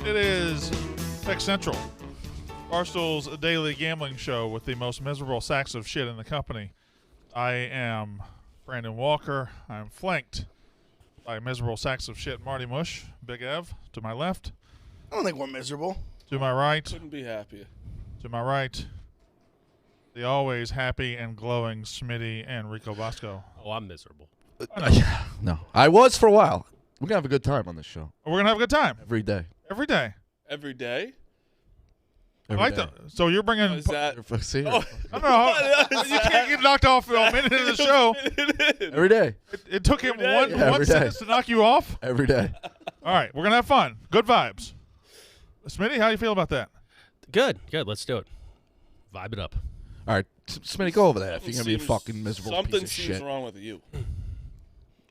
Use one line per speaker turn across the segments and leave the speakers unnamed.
It is Pick Central, Barstool's daily gambling show with the most miserable sacks of shit in the company. I am Brandon Walker. I'm flanked by miserable sacks of shit Marty Mush, Big Ev, to my left.
I don't think we're miserable.
To my right.
Couldn't be happier.
To my right, the always happy and glowing Smitty and Rico Bosco.
Oh, I'm miserable.
No, I was for a while. We're going to have a good time on this show.
We're going to have a good time.
Every day.
Every day.
Every day?
I like that. So you're bringing...
Is that...
See,
I don't know. You can't get knocked off a minute into the show.
every day.
It took him one
every
sentence to knock you off?
Every day.
All right. We're going to have fun. Good vibes. Smitty, how do you feel about that?
Good. Let's do it. Vibe it up.
All right, Smitty, go over that if you're going to be a fucking miserable
something
piece of
seems
shit.
wrong with you.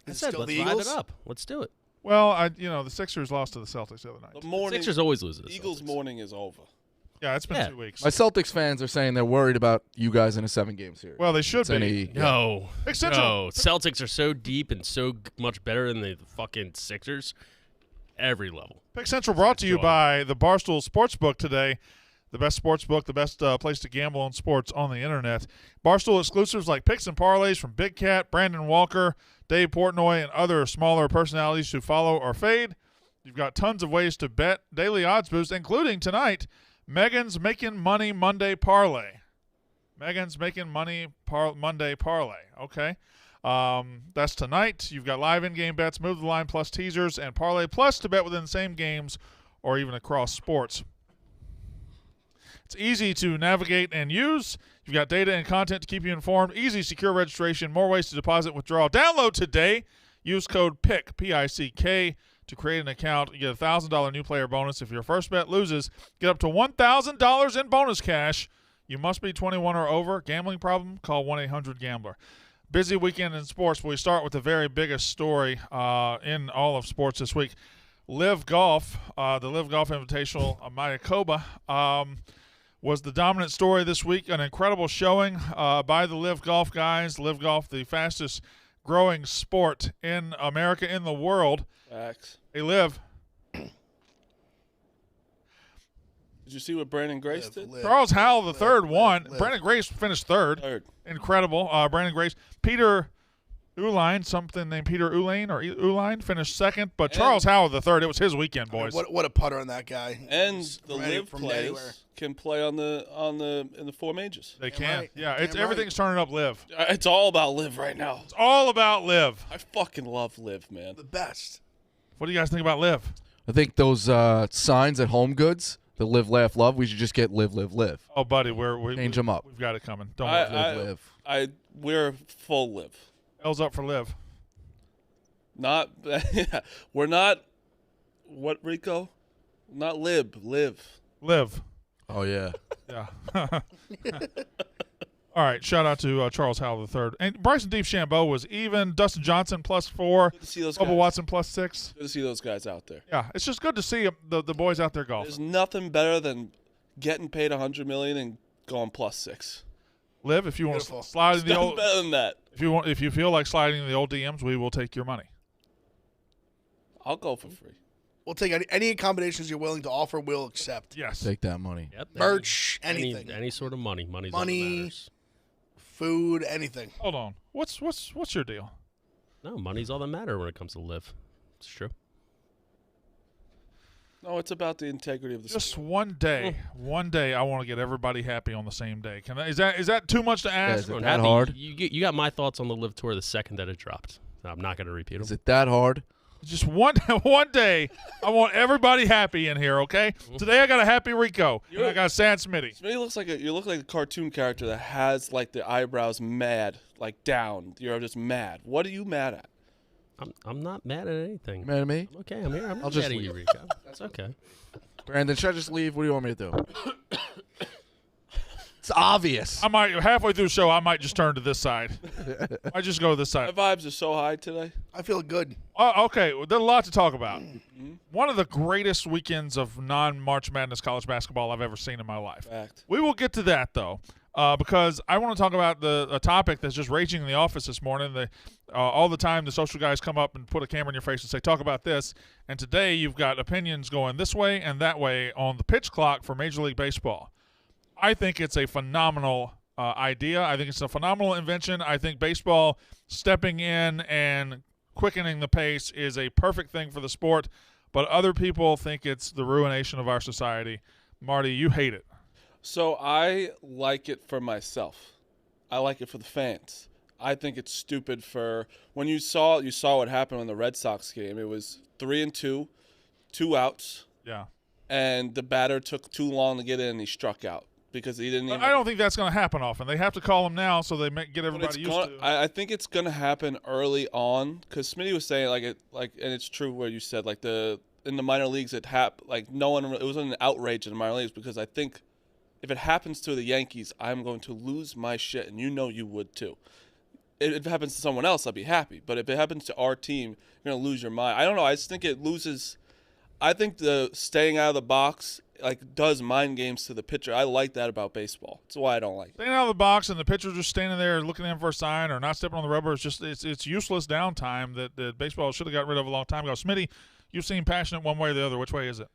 I said, let's vibe it up. Let's do it.
Well, the Sixers lost to the Celtics the other night.
The morning,
Sixers always lose to the
Eagles
Celtics.
morning is over.
Yeah, it's been 2 weeks.
My Celtics fans are saying they're worried about you guys in a 7-game series.
Well, they should be.
No.
Pick Central.
No. Celtics are so deep and so much better than the fucking Sixers. Every level.
Pick Central brought to you by the Barstool Sports Book today. The best sports book, the best place to gamble on sports on the internet. Barstool exclusives like picks and parlays from Big Cat, Brandon Walker, Dave Portnoy, and other smaller personalities who follow or fade. You've got tons of ways to bet, daily odds boost, including tonight, Megan's Making Money Monday Parlay. Megan's Making Money Monday Parlay. Okay. That's tonight. You've got live in-game bets, move the line plus teasers, and parlay plus to bet within the same games or even across sports. It's easy to navigate and use. You've got data and content to keep you informed. Easy, secure registration. More ways to deposit, withdraw. Download today. Use code PICK, P-I-C-K, to create an account. You get a $1,000 new player bonus. If your first bet loses, get up to $1,000 in bonus cash. You must be 21 or over. Gambling problem? Call 1-800-GAMBLER. Busy weekend in sports, but we start with the very biggest story in all of sports this week. Live Golf, the Live Golf Invitational, Mayakoba, was the dominant story this week. An incredible showing by the Live Golf guys. Live Golf, the fastest growing sport in America, in the world.
Facts.
Hey, Liv.
Did you see what Brandon Grace did?
Charles Howell III won. Brandon Grace finished third. Incredible. Brandon Grace. Peter Uline, something named Peter Uline finished second, but Charles Howell III, it was his weekend, boys.
What a putter on that guy.
And the Live players can play in the four majors.
They can.
Right.
Yeah, everything's turning up Live.
It's all about Live right now.
It's all about Live.
I fucking love Live, man.
The best.
What do you guys think about Live?
I think those signs at Home Goods, the Live, Laugh, Love, we should just get Live, Live, Live.
Oh, buddy, we
change them up.
We've got it coming. Don't
Live, Live.
We're full Live.
L's up for Live.
Not, we're not. What, Rico? Not Live.
Live.
Oh yeah.
Yeah. All right. Shout out to Charles Howell III. And Bryson DeChambeau was even. Dustin Johnson +4.
Good to see those
Bubba
guys.
Watson +6.
Good to see those guys out there.
Yeah, it's just good to see the boys out there golfing.
There's nothing better than getting paid $100 million and going +6.
Live, if you want to slide in the
Nothing
old.
better than that.
If you feel like sliding in the old DMs, we will take your money.
I'll go for free.
We'll take any accommodations you're willing to offer. We'll accept.
Yes.
Take that money.
Yep.
Merch, anything.
Any sort of money. Money's all that matters.
Food, anything.
Hold on. What's your deal?
No, money's all that matters when it comes to Live. It's true.
No, it's about the integrity of the
Just
sport.
one day, I want to get everybody happy on the same day. Is that too much to ask?
Is it that hard?
You got my thoughts on the Live Tour the second that it dropped. I'm not going to repeat them.
Is it that hard?
Just one day, I want everybody happy in here. Okay. Today I got a happy Rico. And I got a sad Smitty.
Smitty you look like a cartoon character that has like the eyebrows mad, like down. You're just mad. What are you mad at?
I'm not mad at anything.
You mad at me?
Okay, I'm here. I'm not
I'll just
mad at you,
leave.
Rico. That's okay.
Brandon, should I just leave? What do you want me to do? It's obvious.
I might halfway through the show. I might just turn to this side. I just go to this
My
side.
vibes are so high today.
I feel good.
Okay, well, there's a lot to talk about. One of the greatest weekends of non-March Madness college basketball I've ever seen in my life.
Fact.
We will get to that, though. because I want to talk about a topic that's just raging in the office this morning. All the time the social guys come up and put a camera in your face and say, talk about this. And today you've got opinions going this way and that way on the pitch clock for Major League Baseball. I think it's a phenomenal idea. I think it's a phenomenal invention. I think baseball stepping in and quickening the pace is a perfect thing for the sport, but other people think it's the ruination of our society. Marty, you hate it.
So I like it for myself. I like it for the fans. I think it's stupid for when you saw what happened in the Red Sox game. It was 3-2, 2 outs.
Yeah.
And the batter took too long to get in and he struck out because he didn't even.
I don't think that's going to happen often. They have to call him now so they get everybody used to it.
I think it's going to happen early on because Smitty was saying and it's true where you said in the minor leagues it was an outrage in the minor leagues because I think if it happens to the Yankees, I'm going to lose my shit, and you would too. If it happens to someone else, I'll be happy. But if it happens to our team, you're going to lose your mind. I don't know. I just think it loses. I think the staying out of the box does mind games to the pitcher. I like that about baseball. That's why I don't like it.
Staying out of the box and the pitcher just standing there looking in for a sign or not stepping on the rubber. It's useless downtime that baseball should have got rid of a long time ago. Smitty, you seem passionate one way or the other. Which way is it?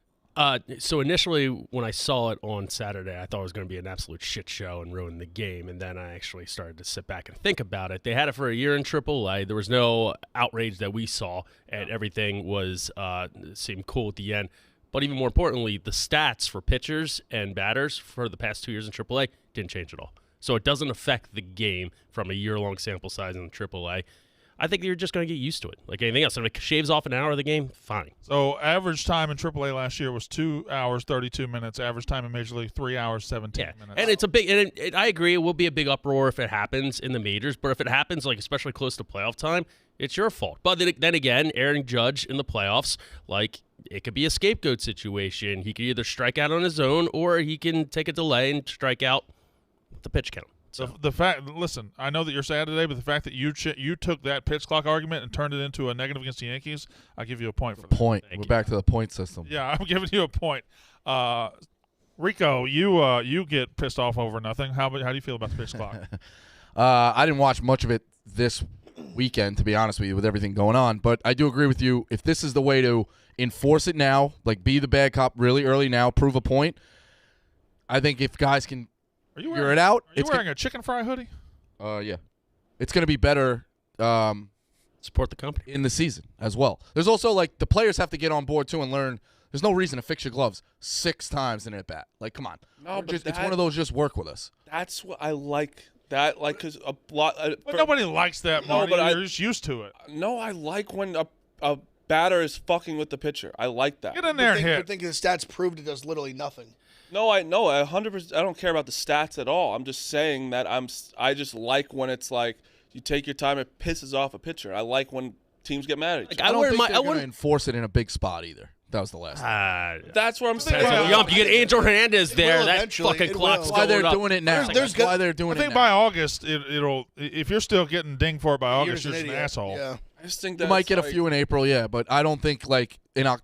So initially, when I saw it on Saturday, I thought it was going to be an absolute shit show and ruin the game. And then I actually started to sit back and think about it. They had it for a year in AAA. There was no outrage that we saw, and everything was seemed cool at the end. But even more importantly, the stats for pitchers and batters for the past 2 years in AAA didn't change at all. So it doesn't affect the game from a year-long sample size in AAA. I think you're just going to get used to it, like anything else. If it shaves off an hour of the game, fine.
So average time in AAA last year was 2 hours, 32 minutes. Average time in Major League, 3 hours, 17 minutes.
And it's a big – I agree, it will be a big uproar if it happens in the majors. But if it happens, especially close to playoff time, it's your fault. But then again, Aaron Judge in the playoffs, it could be a scapegoat situation. He could either strike out on his own or he can take a delay and strike out the pitch count. So
the fact, listen, I know that you're sad today, but the fact that you took that pitch clock argument and turned it into a negative against the Yankees, I'll give you a point for that.
Point. We're back to the point system.
Yeah, I'm giving you a point. Rico, you get pissed off over nothing. How do you feel about the pitch clock?
I didn't watch much of it this weekend, to be honest with you, with everything going on. But I do agree with you. If this is the way to enforce it now, be the bad cop really early now, prove a point, I think if guys can figure it out.
Are you wearing a chicken fry hoodie?
Yeah. It's going to be better
support the company
in the season as well. There's also, the players have to get on board, too, and learn there's no reason to fix your gloves 6 times in an at-bat. Come on.
No, but
it's one of those just work with us.
That's what I like. That because a lot.
But nobody likes that, Marty. You're just used to it.
No, I like when a batter is fucking with the pitcher. I like that.
Get in there and hit.
I think the stats proved it does literally nothing.
No, I know. 100%. I don't care about the stats at all. I'm just saying that I just like when it's you take your time. It pisses off a pitcher. I like when teams get mad at you.
I don't think they're going to enforce it in a big spot either. That was the last time.
That's what I'm saying.
You get Angel Hernandez there. That fucking clock's
why
going
they're
up.
doing it now. That's why they're doing it now.
I think by August, it'll. If you're still getting dinged for it by August, you're just an asshole.
Yeah.
I just think
you might get a few in April, yeah, but I don't think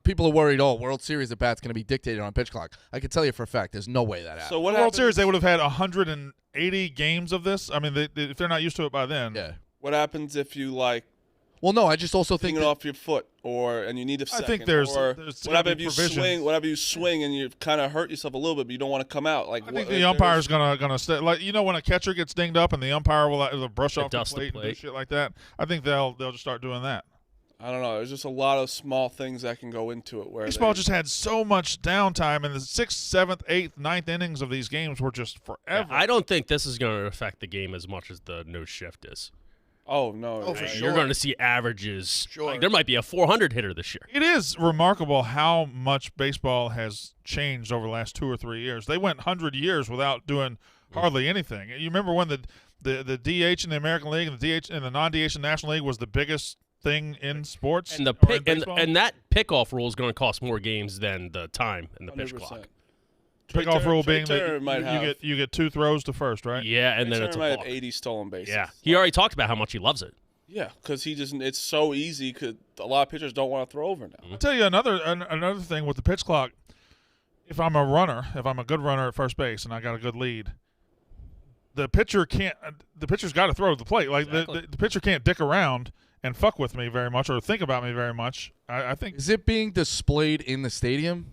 people are worried. World Series at bat's going to be dictated on pitch clock. I can tell you for a fact, there's no way that happens.
So what
World Series, they would have had 180 games of this. I mean, if they're not used to it by then.
Yeah.
What happens if you
Well, no, I just also think
it off your foot, and you need a second.
I think there's
what happens if you
provisions.
swing? What happens if you swing and you kind of hurt yourself a little bit, but you don't want to come out?
I think the umpire's gonna stay. When a catcher gets dinged up and the umpire will brush off the plate and do shit like that. I think they'll just start doing that.
I don't know. There's just a lot of small things that can go into it. Where
baseball just had so much downtime, and the 6th, 7th, 8th, 9th innings of these games were just forever.
I don't think this is going to affect the game as much as the no shift is.
Oh, no.
Oh, for sure.
You're going to see averages.
Sure.
There might be a 400 hitter this year.
It is remarkable how much baseball has changed over the last 2 or 3 years. They went 100 years without doing hardly anything. You remember when the DH in the American League and the DH in the non-DH in the National League was the biggest thing in sports?
And and that pickoff rule is going to cost more games than the time and the pitch
100%.
clock.
Pickoff rule being
Turner
that you get 2 throws to first, right?
Yeah, and then
Turner
it's a
might
walk.
have 80 stolen bases.
Yeah, he already talked about how much he loves it.
Yeah, because it's so easy. Because a lot of pitchers don't want to throw over now.
I'll tell you another thing with the pitch clock. If I'm a good runner at first base and I got a good lead, the pitcher can't. The pitcher's got to throw to the plate. Like
Exactly.
the pitcher can't dick around and fuck with me very much or think about me very much. I think
Is it being displayed in the stadium,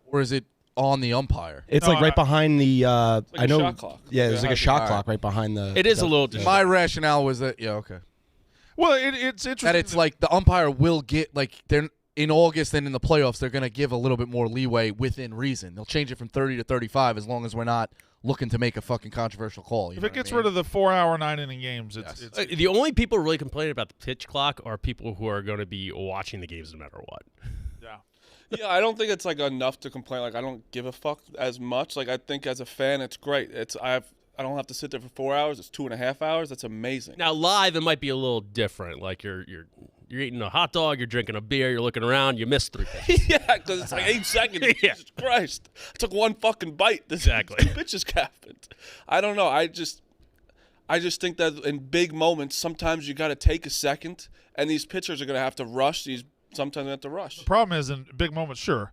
or is it on the umpire?
It's
No,
like right behind the.
like
I
a
know.
shot clock.
Yeah, there's like
Yeah.
a shot
Alright.
clock right behind the.
It is a little
My rationale was that okay,
well, it's interesting
that it's like the umpire will get like they're in August and in the playoffs they're gonna give a little bit more leeway within reason. They'll change it from 30 to 35 as long as we're not looking to make a fucking controversial call.
if it gets rid of the 4-hour 9-inning games,
Yes.
it's
The only people really complaining about the pitch clock are people who are going to be watching the games no matter what.
yeah.
Yeah, I don't think it's like enough to complain. Like I don't give a fuck as much. Like I think as a fan, it's great. I don't have to sit there for 4 hours. It's 2.5 hours. That's amazing.
Now live, it might be a little different. Like you're eating a hot dog, you're drinking a beer, you're looking around, you missed 3 pitches.
Yeah, because it's like 8 seconds.
Yeah.
Jesus Christ. I took one fucking bite. This
Exactly.
2 pitches happened. I don't know. I just think that in big moments, sometimes you got to take a second, and these pitchers are going to have to rush. Sometimes they have to rush.
The problem is in big moments, sure,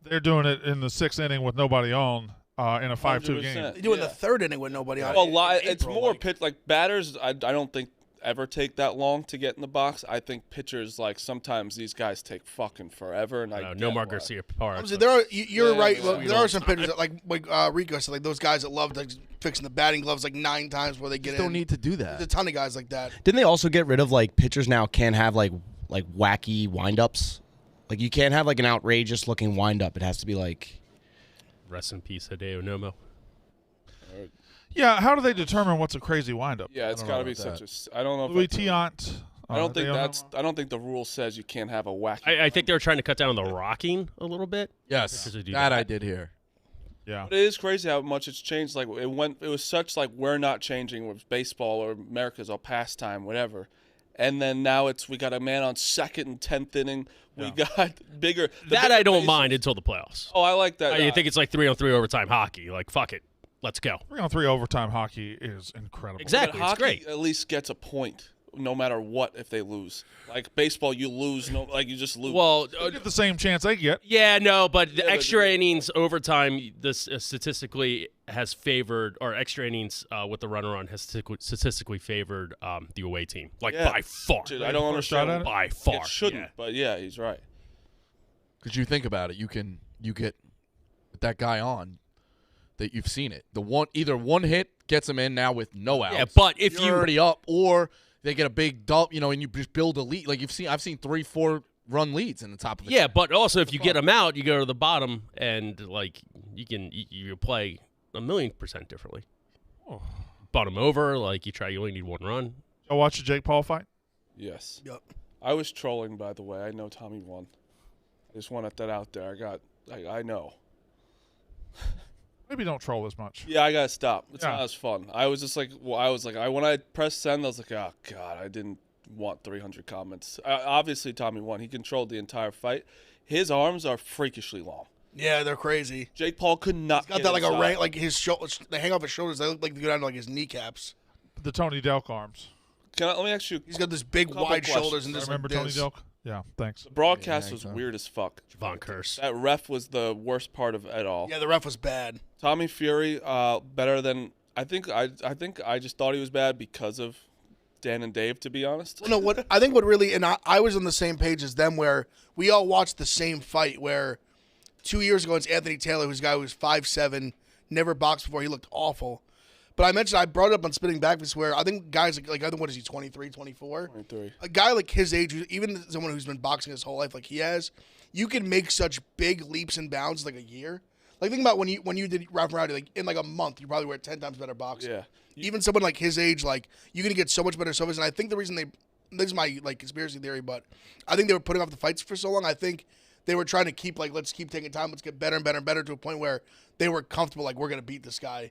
they're doing it in the 6th inning with nobody on in a 5-2 game.
100%.
They do it in
Yeah.
the 3rd inning with nobody on.
Well,
in
it's
April,
more
like,
pitch like batters. I don't think ever take that long to get in the box. I think pitchers like sometimes these guys take fucking forever. And I
No
get
Nomar
why.
Garcia Park.
Obviously, there are you're
Yeah,
right.
yeah,
Well,
we
there are
don't-
some pitchers that, like Rico said, like those guys that love like, fixing the batting gloves like 9 times before they get
don't
in.
need to do
There's a
that.
ton of guys like that.
Didn't they also get rid of like pitchers now can't have like wacky windups? Like you can't have like an outrageous looking windup. It has to be like.
Rest in peace, Hideo Nomo.
Yeah, how do they determine what's a crazy windup?
Yeah, it's
don't
got to
know
be
about
such a. I don't know. If
Louis
that's a-
Tiant.
I don't think
Hideo
that's.
Nomo.
I don't think the rule says you can't have a wacky.
I think they were trying to cut down on the rocking a little bit.
Yes,
Pitchers who do
that
that.
I did hear.
Yeah.
But it is crazy how much it's changed. Like it was such like we're not changing with baseball or America's a pastime, whatever. And then now we got a man on 2nd and 10th inning. We got bigger. the
That
bigger
I don't
bases-
mind until the playoffs.
Oh, I like that.
You think it's like 3-on-3 overtime hockey? Like fuck it, let's go.
3-on-3 overtime hockey is incredible.
Exactly.
But
It's
hockey
great.
at least gets a point, no matter what. If they lose, like baseball, you lose. No, like you just lose.
Well,
They get the same chance they get.
yeah, no, but the
but-
extra innings overtime, this statistically has favored, or extra innings with the runner on has statistically favored the away team, like
Yeah.
by far.
Dude, I don't
First shot
understand.
at it?
By far,
It shouldn't,
yeah.
but yeah, he's right.
Because you think about it, you get that guy on that you've seen it. Either one hit gets him in now with no outs.
Yeah, but if
you're
you
already up, or they get a big dump, and you just build a lead. Like I've seen 3-4 run leads in the top of the
yeah, but also if you get them out, you go to the bottom and like you play 1,000,000% differently.
Oh.
Bottom over, like you only need 1 run.
Y'all watch the Jake Paul fight?
Yes.
Yep.
I was trolling, by the way. I know Tommy won. I just wanted that out there. I know.
Maybe don't troll as much.
Yeah, I gotta stop. It's
Yeah.
not as fun. I was just like, when I pressed send, I was like, oh god, I didn't want 300 comments. Obviously, Tommy won. He controlled the entire fight. His arms are freakishly long.
Yeah, they're crazy.
Jake Paul could not.
Got
get
that like a
inside.
rank, like his shoulders. They hang off his shoulders. They look like they go down to like his kneecaps.
The Tony Delk arms.
Let me ask you.
He's got this big
Couple
wide
questions.
shoulders and
I
just
remember
like
Tony
this.
Delk? Yeah, thanks.
The broadcast
Yeah,
was
so.
weird as fuck.
Von Curse.
That ref was the worst part of it all.
Yeah, the ref was bad.
Tommy Fury, better than I think. I just thought he was bad because of Dan and Dave, to be honest.
Well, no, what I think what really, and I was on the same page as them, where we all watched the same fight. Where 2 years ago, it's Anthony Taylor, who's a guy who was 5'7", never boxed before. He looked awful. But I brought it up on Spinning Backwards, where I think guys like I think what is he, 23, 24?
23.
A guy like his age, even someone who's been boxing his whole life like he has, you can make such big leaps and bounds like a year. Like think about when you did Ralph Rowdy, like in like a month, you probably were 10 times better boxer.
Yeah.
Even someone like his age, like you're gonna get so much better service. And I think the reason this is my like conspiracy theory, but I think they were putting off the fights for so long. I think they were trying to keep like let's keep taking time, let's get better and better and better to a point where they were comfortable like we're gonna beat this guy.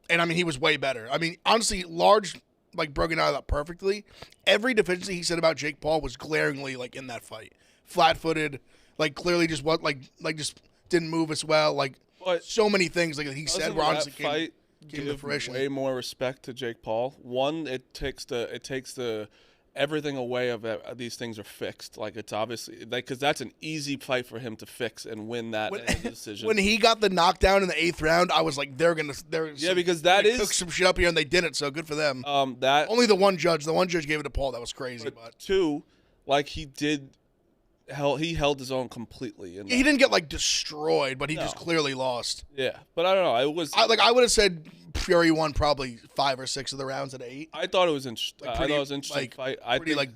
And I mean he was way better. I mean honestly, Large like broken out of that perfectly. Every deficiency he said about Jake Paul was glaringly like in that fight. Flat-footed, like clearly just what like just didn't move as well. Like
But
so many things like he said
doesn't
were
that
honestly
fight
came to
give
fruition.
way more respect to Jake Paul? One, it takes the everything away of these things are fixed. Like it's obviously because that's an easy fight for him to fix and win that decision.
When he got the knockdown in the 8th round, I was like, they're
because that is
cook some shit up here, and they didn't. So good for them.
That
only the one judge gave it to Paul. That was crazy. But
2, like he held his own completely.
He didn't get like destroyed, but he just clearly lost.
Yeah, but I don't know. It was
I would have said Fury won probably 5 or 6 of the rounds at 8.
I thought it was interesting. I thought it was an interesting fight. I think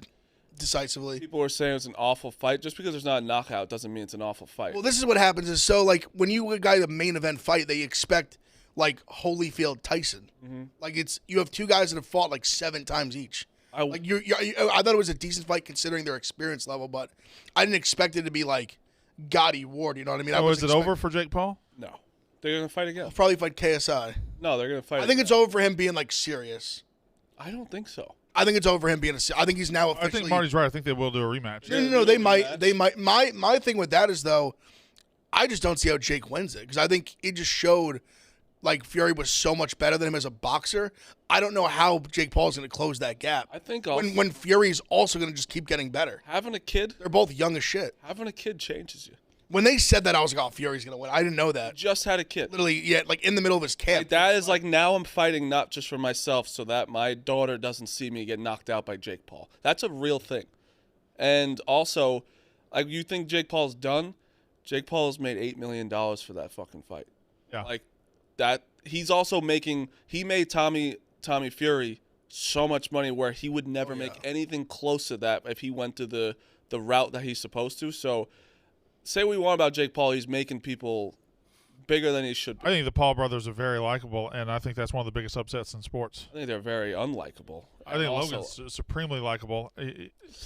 decisively.
People were saying it was an awful fight. Just because there's not a knockout doesn't mean it's an awful fight.
Well, this is what happens is like when you guy the main event fight, they expect like Holyfield Tyson. Like you have 2 guys that have fought like 7 times each. I thought it was a decent fight considering their experience level, but I didn't expect it to be like Gotti Ward. You know what I mean?
Was it over for Jake Paul?
No, they're gonna fight again.
He'll probably fight KSI.
No, they're gonna fight.
I think it's over for him being like serious.
I don't think so.
I think it's over for him being I think he's now officially.
I think Marty's right. I think they will do a rematch.
No, they might. They might. My thing with that is though, I just don't see how Jake wins it because I think it just showed like Fury was so much better than him as a boxer. I don't know how Jake Paul is going to close that gap.
I think
when Fury's also going to just keep getting better.
Having a kid,
they're both young as shit.
Having a kid changes you.
When they said that, I was like, "Oh, Fury's going to win." I didn't know that.
He just had a kid.
Literally, yeah, like in the middle of his camp.
Like, that is like now I'm fighting not just for myself, so that my daughter doesn't see me get knocked out by Jake Paul. That's a real thing. And also, like you think Jake Paul's done? Jake Paul has made $8 million for that fucking fight.
Yeah,
like that. He's also making. He made Tommy Fury so much money where he would never make anything close to that if he went to the route that he's supposed to. So, say what we want about Jake Paul, he's making people bigger than he should be.
I think the Paul brothers are very likable, and I think that's one of the biggest upsets in sports.
I think they're very unlikable.
I think Logan's supremely likable,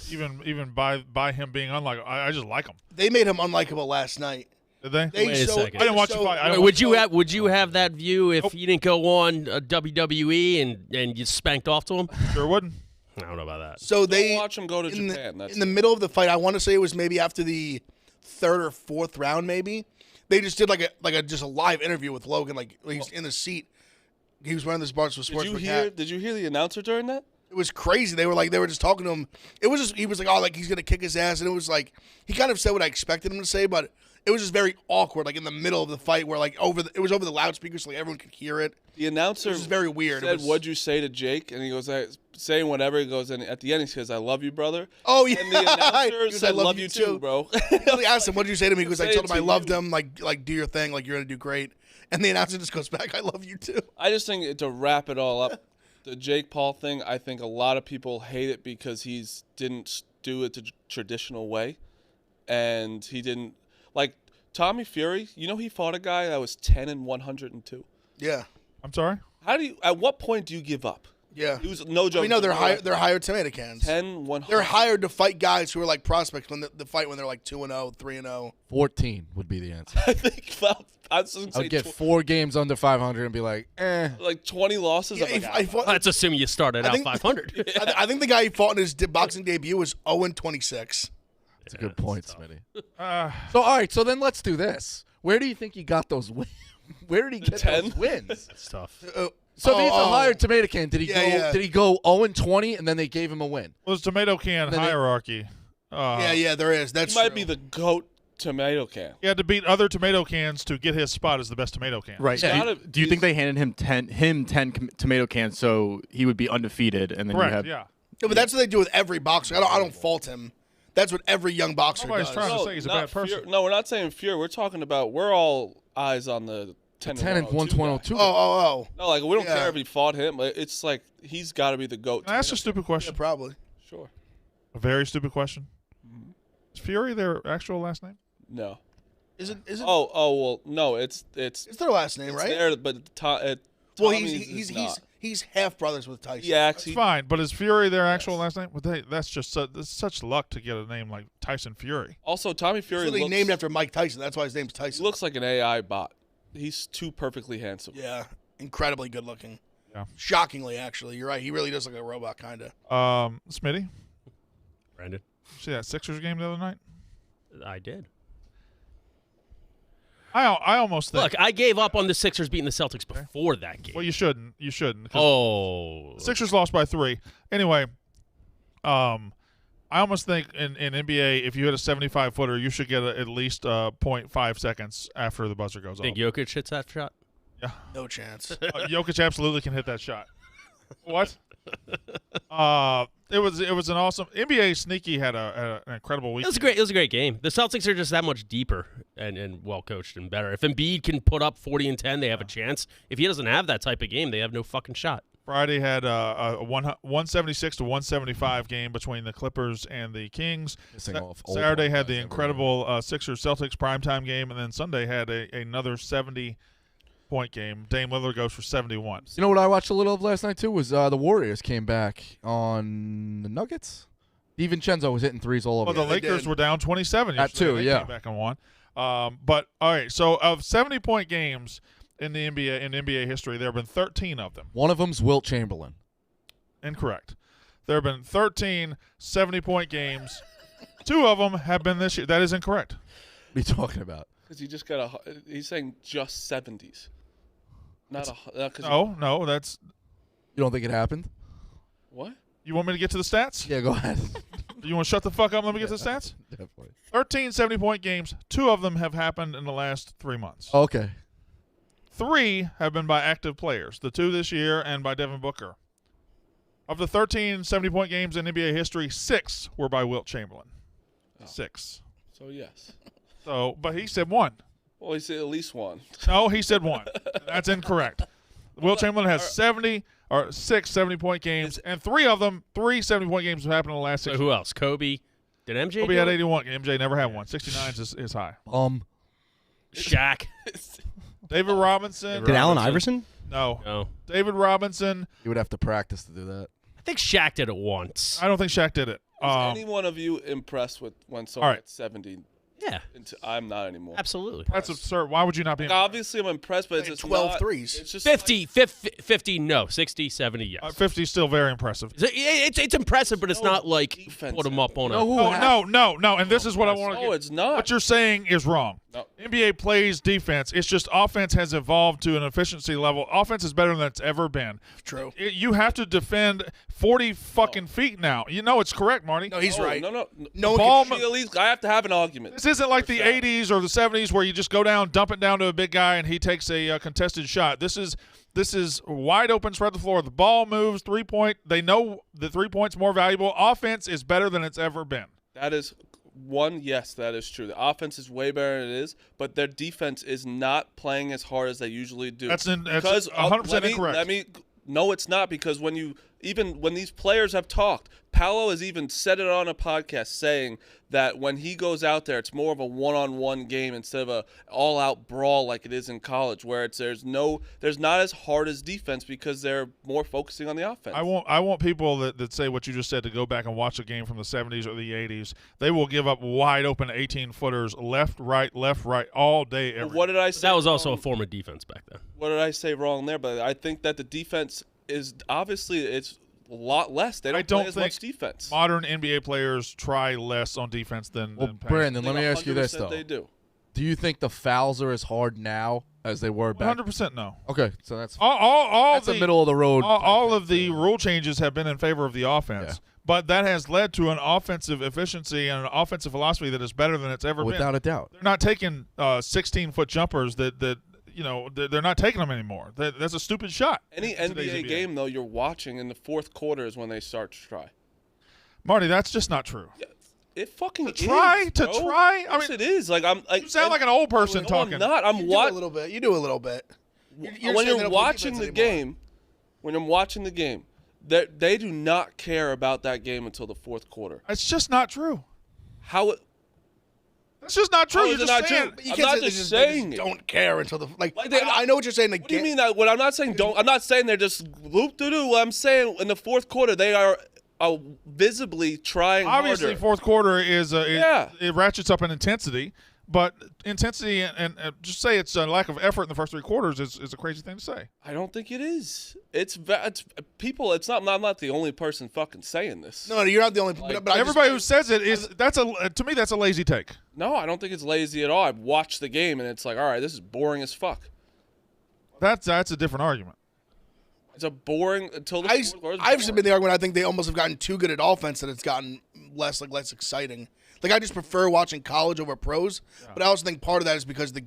even by him being unlikable. I just like him.
They made him unlikable last night.
Did they?
Wait a second.
I didn't watch the fight.
Would you have that view if you didn't go on WWE and you spanked off to him?
Sure wouldn't.
I don't know about that.
So they
watch him go to Japan.
In the middle of the fight, I want to say it was maybe after the 3rd or 4th round, maybe they just did like a live interview with Logan, like he's in the seat. He was wearing this Barstool Sports.
Did you hear the announcer during that?
It was crazy. They were just talking to him. It was just he was like, oh, like he's gonna kick his ass, and it was like he kind of said what I expected him to say, but it was just very awkward, like in the middle of the fight, where like it was over the loudspeakers, so like everyone could hear it.
The announcer
was very weird.
Said, "What'd you say to Jake?" And he goes, saying whatever. He goes, and at the end he says, "I love you, brother."
Oh yeah.
And the announcer said, "Love you too, bro."
He asked him, "What did you say to me?" He goes, "I told him I loved him. Like do your thing. Like you're gonna do great." And the announcer just goes back, "I love you too."
I just think to wrap it all up, the Jake Paul thing. I think a lot of people hate it because didn't do it the traditional way, and he didn't like. Tommy Fury, he fought a guy that was 10-102.
Yeah.
I'm sorry?
At what point do you give up?
Yeah.
He was no joke.
No, they're hired tomato cans.
10-100.
They're hired to fight guys who are like prospects when the fight when they're like 2-0, 3-0.
14 would be the answer.
I think
I'd get 4 games under 500 and be like, eh.
Like 20 losses.
Yeah,
let's assume you started out 500.
I think the guy he fought in his boxing debut was 0-26.
That's a good point, Smitty. So, all right, so then let's do this. Where do you think he got those wins? Where did he get
10?
Oh,
those wins?
That's tough.
So if he's a hired tomato can, did he go 0-20 and then they gave him a win?
Well, there's tomato can hierarchy.
Yeah, there is. That's
he might
true.
be the GOAT tomato can.
He had to beat other tomato cans to get his spot as the best tomato can.
Right.
Yeah.
Do you think they handed him 10 tomato cans so he would be undefeated and then
Correct,
you have
yeah.
No, but that's what they do with every boxer. I don't fault him. That's what every young boxer
Nobody's
does.
trying to say he's a bad person.
No, we're not saying Fury. We're talking about we're all eyes on the
10-102.
Oh.
No, like we don't
Yeah.
care if he fought him. But it's like he's got to be the GOAT.
Can I ask a stupid
Yeah,
question?
probably.
Sure.
A very stupid question. Is Fury their actual last name?
No.
Is it?
Oh well, no. It's
It's their last name, right?
there, but
Well,
Tommy's is not.
he's half brothers with Tyson.
Yeah,
It's fine, but is Fury their actual last name? Well, that's just that's such luck to get a name like Tyson Fury.
Also, Tommy
He's
Fury
literally
looks,
named after Mike Tyson. That's why his name's Tyson.
looks like an AI bot. He's too perfectly handsome.
Yeah, incredibly good looking.
Yeah.
Shockingly, actually, you're right. He really does look like a robot, kind of.
Smitty,
Brandon,
see that Sixers game the other night?
I did.
I almost think.
Look, I gave up on the Sixers beating the Celtics before that game.
Well, you shouldn't. You shouldn't. 'Cause
Oh.
Sixers lost by 3. Anyway, I almost think in NBA, if you hit a 75-footer, you should get at least 0.5 seconds after the buzzer goes off.
Think Jokic hits that shot?
Yeah.
No chance.
Jokic absolutely can hit that shot. What? It was an awesome NBA. Sneaky had an incredible week.
It was a great game. The Celtics are just that much deeper and well coached and better. If Embiid can put up 40 and 10, they have a chance. If he doesn't have that type of game, they have no fucking shot.
Friday had a 176 to 175 game between the Clippers and the Kings. Saturday had the incredible Sixers Celtics primetime game, and then Sunday had another 70-point game. Dame Lillard goes for 71.
You know what I watched a little of last night too was the Warriors came back on the Nuggets. DiVincenzo was hitting threes all over.
Well, the Lakers were down 27 yesterday.
That too,
they
yeah.
came back and won. But all right, so of 70-point games in the NBA history, there have been 13 of them.
One of them's Wilt Chamberlain.
Incorrect. There have been 13 70-point games. 2 of them have been this year. That is incorrect.
What are you talking about?
Because he just got he's saying just 70s. Not
No, that's.
You don't think it happened?
What?
You want me to get to the stats?
Yeah, go ahead.
You want to shut the fuck up and let me get to the stats?
Definitely.
13 70-point games. 2 of them have happened in the last 3 months.
Okay.
3 have been by active players. The 2 this year and by Devin Booker. Of the 13 70-point games in NBA history, 6 were by Wilt Chamberlain. 6.
So, yes.
So, but he said 1.
Well, he said at least 1.
No, he said 1. That's incorrect. Wilt Chamberlain has 6 70-point games, and 3 of them, 3 70-point games have happened in the last 6
So who else? Kobe? Did MJ
Kobe
do
had
it?
81. MJ never had one. 69 is high.
Shaq?
David Robinson.
Did Allen Iverson?
No.
No.
David Robinson.
You would have to practice to do that.
I think Shaq did it once.
I don't think Shaq did it.
Is any one of you impressed with when someone
all right.
gets 70?
Yeah.
I'm not anymore.
Absolutely.
That's absurd. Why would you not be?
Like, obviously, I'm impressed, but it's just
12
not,
threes.
It's just
50, 50, no. 60, 70, yes.
50 is still very impressive.
It's impressive, but it's not like
defense
put them up on
No. And this is what I want to.
No, it's not.
What you're saying is wrong.
No.
NBA plays defense. It's just offense has evolved to an efficiency level. Offense is better than it's ever been.
True.
You have to defend 40 fucking feet now. You know it's correct, Marty.
No, he's right.
No.
No
ball
one can,
At least I have to have an argument.
This isn't like the 80s or the 70s where you just go down, dump it down to a big guy, and he takes a contested shot. This is wide open, spread the floor. The ball moves, 3-point. They know the 3-point's more valuable. Offense is better than it's ever been.
That is one. Yes, that is true. The offense is way better than it is, but their defense is not playing as hard as they usually do.
That's
100%
incorrect.
No, it's not, because when these players have talked, Paolo has even said it on a podcast saying that when he goes out there, it's more of a one-on-one game instead of a all-out brawl like it is in college, where there's not as hard as defense because they're more focusing on the offense.
I want people that say what you just said to go back and watch a game from the 70s or the 80s. They will give up wide open 18-footers left, right, all day, every
What did I say?
That was also a
wrong?
form of defense back then.
What did I say wrong there? But I think that the defense is obviously it's a lot less. They don't play as much defense.
Modern NBA players try less on defense than past.
Brandon, let me ask you this,
100%
though.
They do.
Do you think the fouls are as hard now as they were back?
100% no.
Okay, so that's
That's
a middle of the road.
All of the rule changes have been in favor of the offense.
Yeah.
But that has led to an offensive efficiency and an offensive philosophy that is better than it's ever been.
Without a doubt.
They're not taking 16-foot jumpers that they're not taking them anymore. That's a stupid shot.
Any
in today's
NBA game though, you're watching in the fourth quarter is when they start to try.
Marty, that's just not true.
Yeah, it fucking
To try?
is, bro.
I
Yes,
mean,
it is. Like
you sound like an old person
no,
talking.
I'm not. I'm
you
watching.
You do a little bit.
When
saying they
you're
don't play
watching
defense
the
anymore.
game, when I'm watching the game, they do not care about that game until the fourth quarter.
It's just not true.
How?
That's just not true.
How
You're
is it
just
not
saying.
true?
But you
I'm
can't
not
say
just
they just
saying it.
don't care until the
I
know what you're saying.
What do you mean that? What I'm not saying don't. I'm not saying they're just loop doo doo. I'm saying in the fourth quarter they are visibly trying
Obviously,
harder.
fourth quarter is
Yeah.
it ratchets up in intensity, but intensity and just say it's a lack of effort in the first 3 quarters is a crazy thing to say.
I don't think it is. It's people. It's not. I'm not the only person fucking saying this.
No, you're not the only. but I
Everybody who says it is to me that's a lazy take.
No, I don't think it's lazy at all. I've watched the game and it's like, all right, this is boring as fuck.
That's a different argument.
It's a boring until the
I've
fourth quarter.
just been the argument. I think they almost have gotten too good at offense that it's gotten less exciting. Like I just prefer watching college over pros, but I also think part of that is because the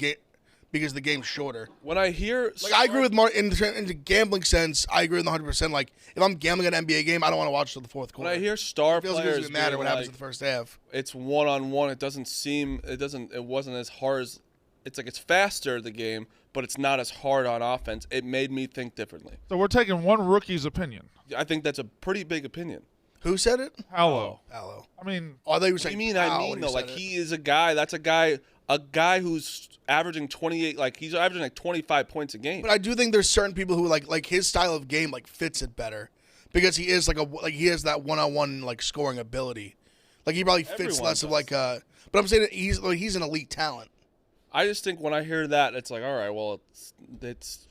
game's shorter.
When I hear
Like I agree with Mark in the gambling sense. I agree with 100%. Like if I'm gambling an NBA game, I don't want to watch till the fourth quarter.
when I hear star
it feels like it
players
doesn't matter
being
what happens
like,
in the first half.
it's one-on-one, it wasn't as hard as it's like it's faster the game, but it's not as hard on offense. It made me think differently.
So we're taking one rookie's opinion.
I think that's a pretty big opinion.
Who said it?
Hello.
Hello.
I mean,
Oh, I thought you were
What do
saying.
you mean?
Powell
I
when
mean
you
though,
said
like
it.
he is a guy. That's a guy who's averaging 28. Like he's averaging like 25 points a game.
But I do think there's certain people who like his style of game like fits it better because he is he has that one-on-one like scoring ability. Like he probably fits
Everyone
less of
does.
like but I'm saying that he's an elite talent.
I just think when I hear that, it's like, all right, well, it's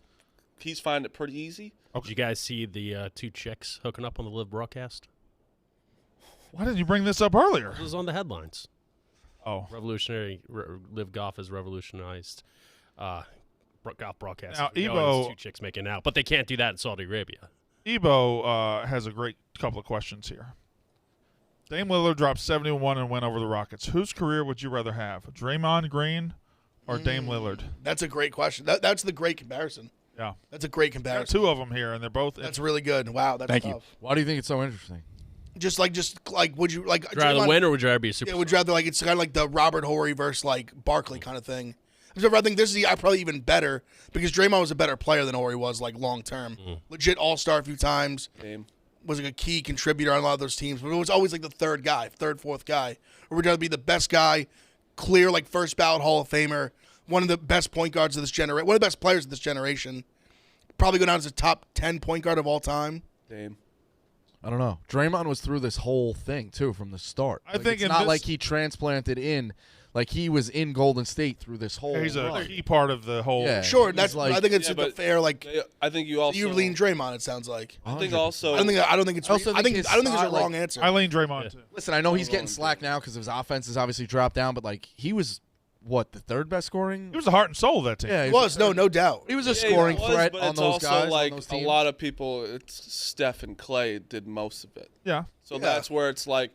he's finding it pretty easy.
Did you guys see the two chicks hooking up on the live broadcast?
why didn't you bring this up earlier?
It was on the headlines.
Oh,
Live Golf has revolutionized golf broadcast.
Now,
You know,
Evo-
it's two chicks making out, but they can't do that in Saudi Arabia.
Ebo has a great couple of questions here. Dame Lillard dropped 71 and went over the Rockets. Whose career would you rather have, Draymond Green or Dame Lillard?
That's a great question. That's the great comparison.
Yeah,
That's a great
got
comparison.
two of them here, and they're both.
That's really good. Wow, that's
Thank you.
tough.
Why do you think it's so interesting?
Just like would you like
Would you rather
Draymond-
win or would you rather be a super?
Yeah, would you rather like it's kind of like the Robert Horry versus like Barkley kind of thing. I think this is probably even better because Draymond was a better player than Horry was like long term. Legit all-star a few times.
Game.
Was like a key contributor on a lot of those teams, but it was always like the third, fourth guy. Or would you rather be the best guy, clear like first ballot Hall of Famer, one of the best point guards of this generation, one of the best players of this generation, probably go down as a top 10 point guard of all time.
Dame.
I don't know. Draymond was through this whole thing too from the start.
I think
it's
in
not
this-
like he transplanted in, like he was in Golden State through this whole.
He's a
run.
key part of the whole.
Yeah.
Sure,
he's
that's
like-
I think it's
Yeah,
the
but-
fair like
I think you also
you lean Draymond. It sounds like.
I think also
I don't think it's.
I also
I think
think
I don't think
his
there's a
style,
wrong
like-
answer.
I lean Draymond too.
Listen, I know he's
Hold
getting
on,
slack now because his offense has obviously dropped down, but like he was what the third best scoring.
He was the heart and soul of that team.
Yeah,
He
he
was no doubt.
He was a
Yeah,
scoring
it was,
threat
but
on
it's
those
also
guys.
like
on those
a
teams.
lot of people. It's Steph and Clay did most of it.
Yeah.
So
Yeah.
that's where it's like,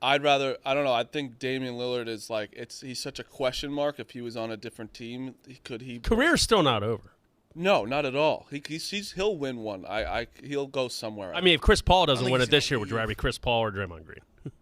I'd rather. I don't know. I think Damian Lillard is like he's such a question mark. If he was on a different team, could he?
Career's still not over.
No, not at all. He'll win one. He'll go somewhere.
I mean, if Chris Paul doesn't
think
win
he's
it this
gonna
year, would you rather be Chris Paul or Draymond Green?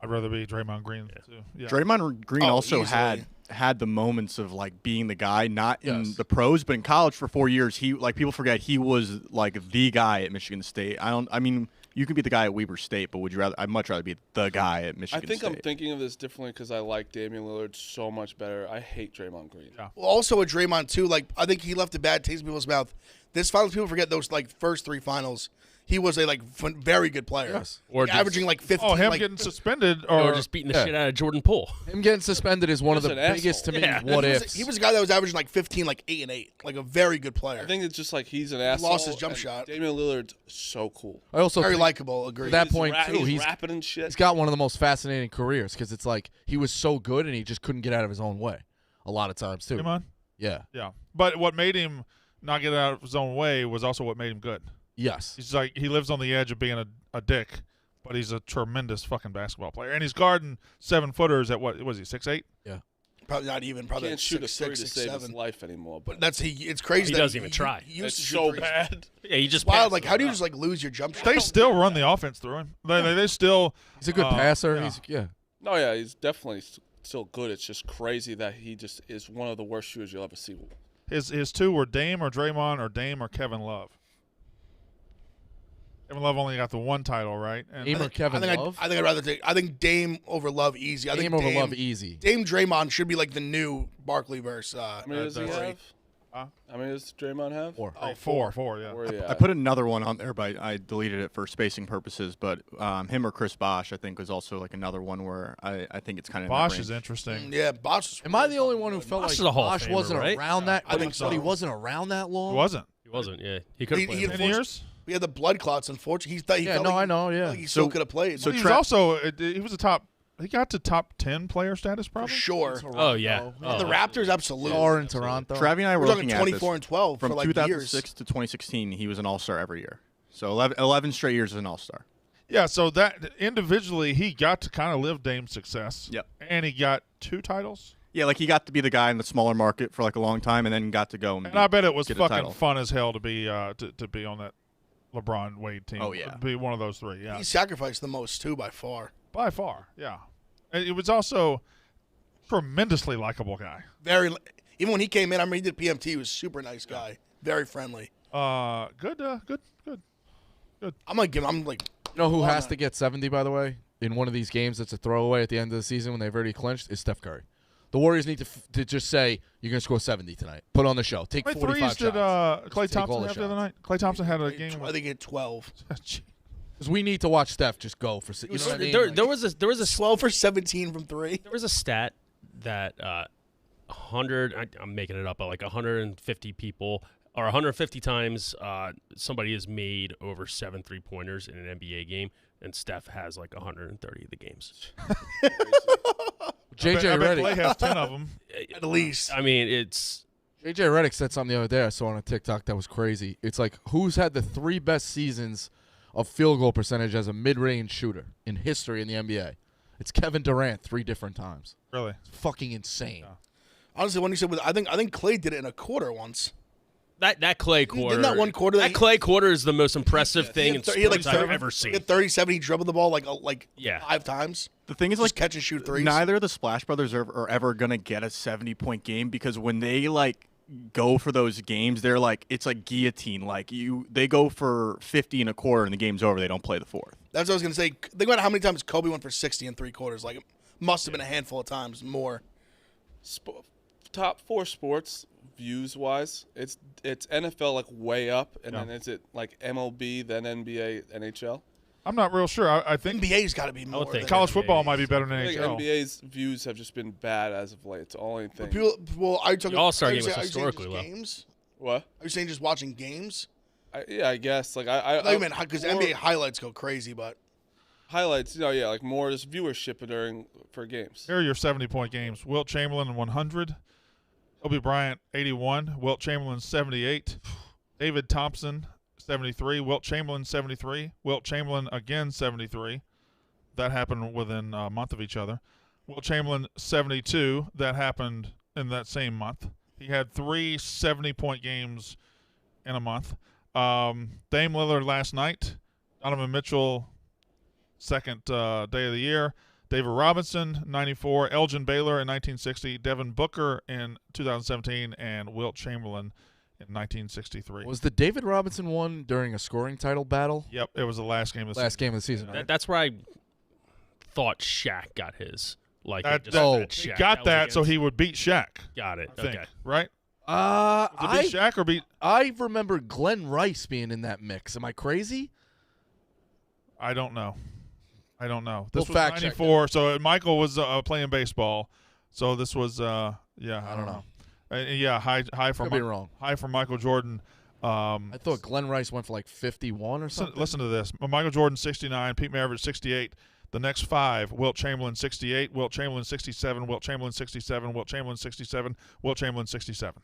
I'd rather be Draymond Green too. Yeah.
Draymond Green
Oh,
also
easily.
had the moments of like being the guy, not in
Yes.
the pros, but in college for 4 years. He like people forget he was like the guy at Michigan State. I mean, you can be the guy at Weber State, but would you rather? I'd much rather be the guy at
I
Michigan
think
State.
I'm thinking of this differently because I like Damian Lillard so much better. I hate Draymond Green.
Yeah.
Well, also with Draymond too, like I think he left a bad taste in people's mouth. This finals, people forget those like first three finals. He was a very good player.
Yes.
Or
Like,
just-
averaging like 15.
Oh, him
like,
getting suspended
Or
or
just beating the
yeah.
shit out of Jordan Poole.
Him getting suspended is one of
He's
the
an
biggest to me
asshole.
what
he
ifs.
was, he was a guy that was averaging like 15, like 8 and 8, like a very good player.
I think it's just like he's an asshole.
lost his jump
and
shot.
Damian Lillard's so cool.
I also
very
think
likable. Agree.
to that
He's
point too.
He's
He's
rapping and shit.
he's got one of the most fascinating careers because it's like he was so good and he just couldn't get out of his own way a lot of times too.
Draymond.
Yeah.
Yeah. But what made him not get out of his own way was also what made him good.
Yes.
He's like he lives on the edge of being a dick, but he's a tremendous fucking basketball player. And he's guarding 7-footers at what was he 6'8"?
Probably not even. Probably
Can't
like
shoot a
6'6",
three to save
6'7".
his life anymore. But
That's It's crazy.
He
that
doesn't even try.
He used
it's
to shoot
so
threes.
bad.
Yeah, you just
Wild.
passed
Like
him
how do you
up.
just like lose your jump shot?
They still run the offense through him. They still.
He's a good passer.
yeah.
He's yeah.
No, yeah, he's definitely still good. It's just crazy that he just is one of the worst shooters you'll ever see.
His two were Dame or Draymond or Dame or Kevin Love. Kevin Love only got the one title, right? And
Dame or Kevin
I think
Love.
I'd rather take. I think Dame over Love easy. I
Dame
think
over Love easy.
Dame Draymond should be like the new Barkley versus.
How many does he
that's-
have?
Huh?
How many does Draymond have?
Four.
Oh,
four, yeah.
Four, yeah.
I put another one on there, but I deleted it for spacing purposes. But him or Chris Bosh, I think, was also like another one where I think it's kind of
Bosch
in that
is
range.
interesting.
Yeah, Bosch.
Am I the only one who felt
Bosh
like
is a Hall of
Bosh
Famer,
wasn't
right?
around that?
I think
but he
so.
wasn't around that long.
He wasn't.
He wasn't. Yeah, he could have
He-
played.
he-
10 years?
We had the blood clots. Unfortunately, he thought he
Yeah,
felt
no,
like
I know. Yeah.
he still could have played.
so
He was
Tra-
also he was a top he got to top 10 player status
For
probably.
sure.
Oh yeah.
And the
Oh.
Raptors, absolutely.
Star in Toronto.
Travi and I were
We're talking
looking at
24
this.
and 12
From
for like
2006
years.
to 2016, he was an All-Star every year. So 11 straight years as an All-Star.
Yeah, so that individually he got to kind of live Dame's success.
Yep.
And he got 2 titles.
Yeah, like he got to be the guy in the smaller market for like a long time, and then got to go and
And I bet it was
get a
fucking
title.
fun as hell to be to be on that LeBron Wade team.
Oh, yeah.
To be one of those 3. Yeah.
He sacrificed the most, too, by far.
By far. Yeah. And it was also tremendously likable guy.
Even when he came in, I mean, he did PMT. He was a super nice guy. Very friendly.
Good.
I'm like, I'm like,
You know who
Love
has
that.
to get 70, by the way, in one of these games that's a throwaway at the end of the season when they've already clinched? Is Steph Curry. The Warriors need to just say, you're going to score 70 tonight. Put on the show. Take
How many
45
threes did
shots.
Clay
Just take all
Thompson
the
have the other
shots.
night? Clay Thompson had a
I
game.
think he had 12.
Because we need to watch Steph just go for. You know what I mean?
There,
Like,
there was a
12 for 17 from 3.
There was a stat that 100, I'm making it up, but like 150 people or 150 times somebody has made over 7 3-pointers in an NBA game, and Steph has like 130 of the games.
JJ
I bet Clay
Redick.
has 10 of them.
At least.
I mean, it's
JJ Redick said something the other day I saw on a TikTok that was crazy. It's like, who's had the 3 best seasons of field goal percentage as a mid-range shooter in history in the NBA? It's Kevin Durant 3 different times.
Really?
It's fucking insane.
Honestly, when you said, I think Clay did it in a quarter once.
that Clay quarter.
Didn't that one quarter
That Clay quarter is the most impressive thing in
He had
sports I've ever
He
seen.
had 37. He dribbled the ball like
Yeah.
5 times.
The thing is,
Just
like,
catch and shoot threes.
neither of the Splash Brothers are ever gonna get a 70-point game because when they like go for those games, they're like it's like guillotine. Like they go for 50 and a quarter and the game's over. They don't play the fourth.
That's what I was gonna say. Think about how many times Kobe went for 60 in 3 quarters. Like, it must have been a handful of times more.
Top 4 sports views wise, it's NFL like way up, and then is it like MLB, then NBA, NHL?
I'm not real sure. I think
NBA's got to be more.
would think
than-
college football might be better than
I think
NHL.
NBA's views have just been bad as of late. It's the only thing.
Well, are you talking
The All-Star
are you
game was
saying- are you saying
historically
just
low.
games?
What?
Are you saying just watching games?
Yeah, I guess. Like
I thought you meant because
more
NBA highlights go crazy, but
highlights. Yeah, like more just viewership for games.
Here are your 70-point games. Wilt Chamberlain 100, Kobe Bryant 81, Wilt Chamberlain 78, David Thompson 73, Wilt Chamberlain 73, Wilt Chamberlain again 73. That happened within a month of each other. Wilt Chamberlain 72. That happened in that same month. He had 3 70-point games in a month. Dame Lillard last night. Donovan Mitchell, second day of the year. David Robinson, 94. Elgin Baylor in 1960. Devin Booker in 2017. And Wilt Chamberlain in 1963.
Was the David Robinson one during a scoring title battle?
Yep, it was the last game of the
Last
season.
game of the season. Right?
That's where I thought Shaq got his. Like
That-
just
that-
that
He
Shaq.
got
was
that so
against-
he would beat Shaq,
got it.
I think.
Okay.
Right? Was it beat Shaq or beat...
I remember Glenn Rice being in that mix. Am I crazy?
I don't know. This
We'll
was
fact check
94, so Michael was playing baseball. So this was, I don't know. Yeah, high for
Could be wrong.
high for Michael Jordan.
I thought Glenn Rice went for like 51 or something.
Listen to this. Michael Jordan 69, Pete Maravich 68. The next 5, Wilt Chamberlain 68, Wilt Chamberlain 67, Wilt Chamberlain 67, Wilt Chamberlain 67, Wilt Chamberlain 67.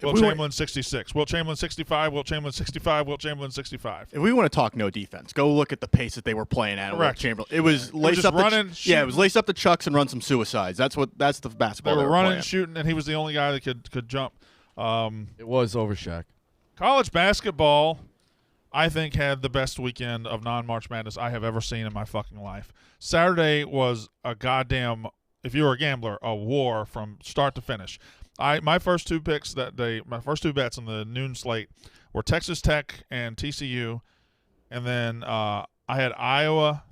Wilt Chamberlain 66, Wilt Chamberlain 65, Wilt Chamberlain 65, Wilt Chamberlain 65.
If we want to talk no defense, go look at the pace that they were playing at.
Correct.
Chamberlain. It was lace
just
up
running,
it was
shooting.
lace up the chucks and run some suicides. That's the
They
basketball
were running
playing.
and shooting, and he was the only guy that could jump.
It was over Shaq.
College basketball, I think, had the best weekend of non-March Madness I have ever seen in my fucking life. Saturday was a goddamn, if you were a gambler, a war from start to finish. My first 2 picks that day, my first 2 bets on the noon slate were Texas Tech and TCU, and then I had Iowa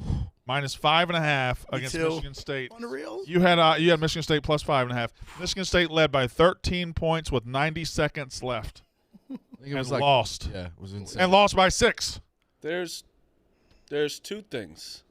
minus 5.5 against
too.
Michigan State.
unreal.
You had Michigan State plus 5.5. Michigan State led by 13 points with 90 seconds left.
I think it
And
was like
lost.
Yeah, it was insane.
And lost by 6.
There's 2 things.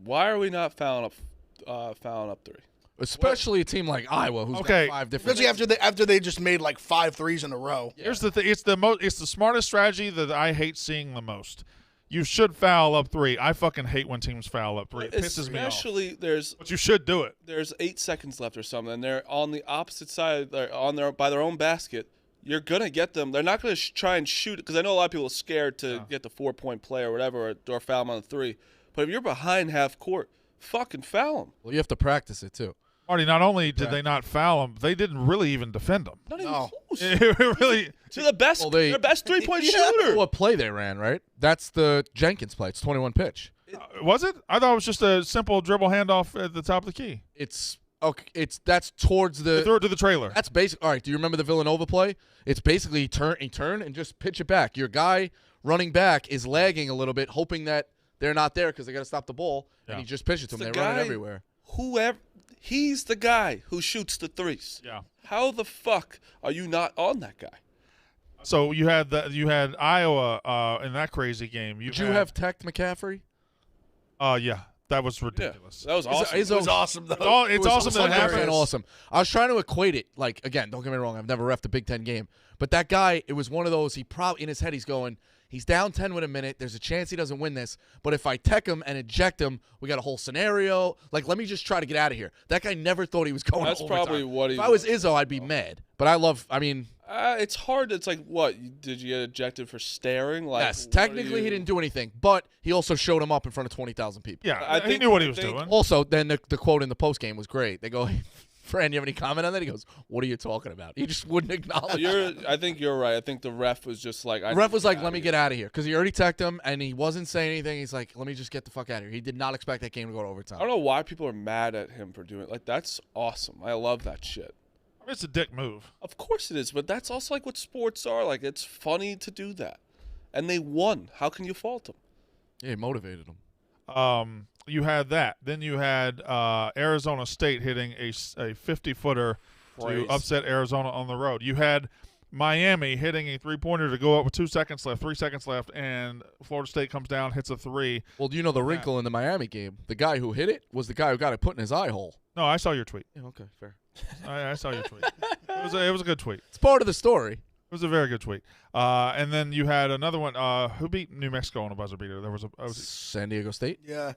Why are we not fouling up 3?
Especially a team like Iowa, who's
Okay.
got 5 different.
Especially after they just made like 5 threes in a row.
Here's the thing. It's the smartest strategy that I hate seeing the most. you should foul up 3. I fucking hate when teams foul up 3. It pisses me off.
Especially
But you should do it.
there's 8 seconds left or something, and they're on the opposite side, they're by their own basket. You're gonna get them. They're not gonna try and shoot because I know a lot of people are scared to get the 4-point play or whatever, or foul them on the 3. But if you're behind half court, fucking foul them.
Well, you have to practice it too.
Marty, not only did they not foul him, they didn't really even defend him.
Not even
No.
close.
It really.
To the best,
Well,
their best 3-point shooter.
What play they ran, right? That's the Jenkins play. It's 21 pitch.
Was it? I thought it was just a simple dribble handoff at the top of the key.
It's okay. That's towards
They threw it to the trailer.
That's basic. All right. Do you remember the Villanova play? It's basically he turn and just pitch it back. Your guy running back is lagging a little bit, hoping that they're not there because they got to stop the ball, and he just pitches to them. They run it everywhere.
He's the guy who shoots the threes.
Yeah.
How the fuck are you not on that guy?
So you had Iowa in that crazy game.
Did you have Tech McCaffrey?
Yeah, that was ridiculous.
That was awesome.
It was awesome though.
It's awesome that it happened.
Awesome. I was trying to equate it. Like, again, don't get me wrong. I've never reffed a Big Ten game, but that guy, it was one of those. He probably in his head, he's going. He's down 10 with a minute. There's a chance he doesn't win this. But if I tech him and eject him, we got a whole scenario. Like, let me just try to get out of here. That guy never thought he was going
That's
to overtime.
probably what he
If I was Izzo, I'd be mad. But I mean.
It's hard. It's like, what? Did you get ejected for staring? Like,
Yes, technically he didn't do anything. But he also showed him up in front of 20,000 people.
Yeah, he knew what he was doing.
Also, then the quote in the postgame was great. They go, Fran, you have any comment on that? He goes, what are you talking about? He just wouldn't acknowledge it.
I think you're right. I think the ref was just like.
The ref was like, let me get out of here. Because he already teched him, and he wasn't saying anything. He's like, let me just get the fuck out of here. He did not expect that game to go to overtime.
I don't know why people are mad at him for doing it. Like, that's awesome. I love that shit.
It's a dick move.
Of course it is, but that's also like what sports are. Like, it's funny to do that. And they won. How can you fault them?
Yeah, he motivated him.
You had that. Then you had Arizona State hitting a 50-footer to upset Arizona on the road. You had Miami hitting a 3-pointer to go up with 3 seconds left, and Florida State comes down, hits a 3.
Well, do you know the wrinkle in the Miami game? The guy who hit it was the guy who got it put in his eye hole.
No, I saw your tweet.
Yeah, okay, fair.
I saw your tweet. It was a good tweet.
It's part of the story.
It was a very good tweet. And then you had another one. Who beat New Mexico on a buzzer beater? There was
San Diego State?
Yeah.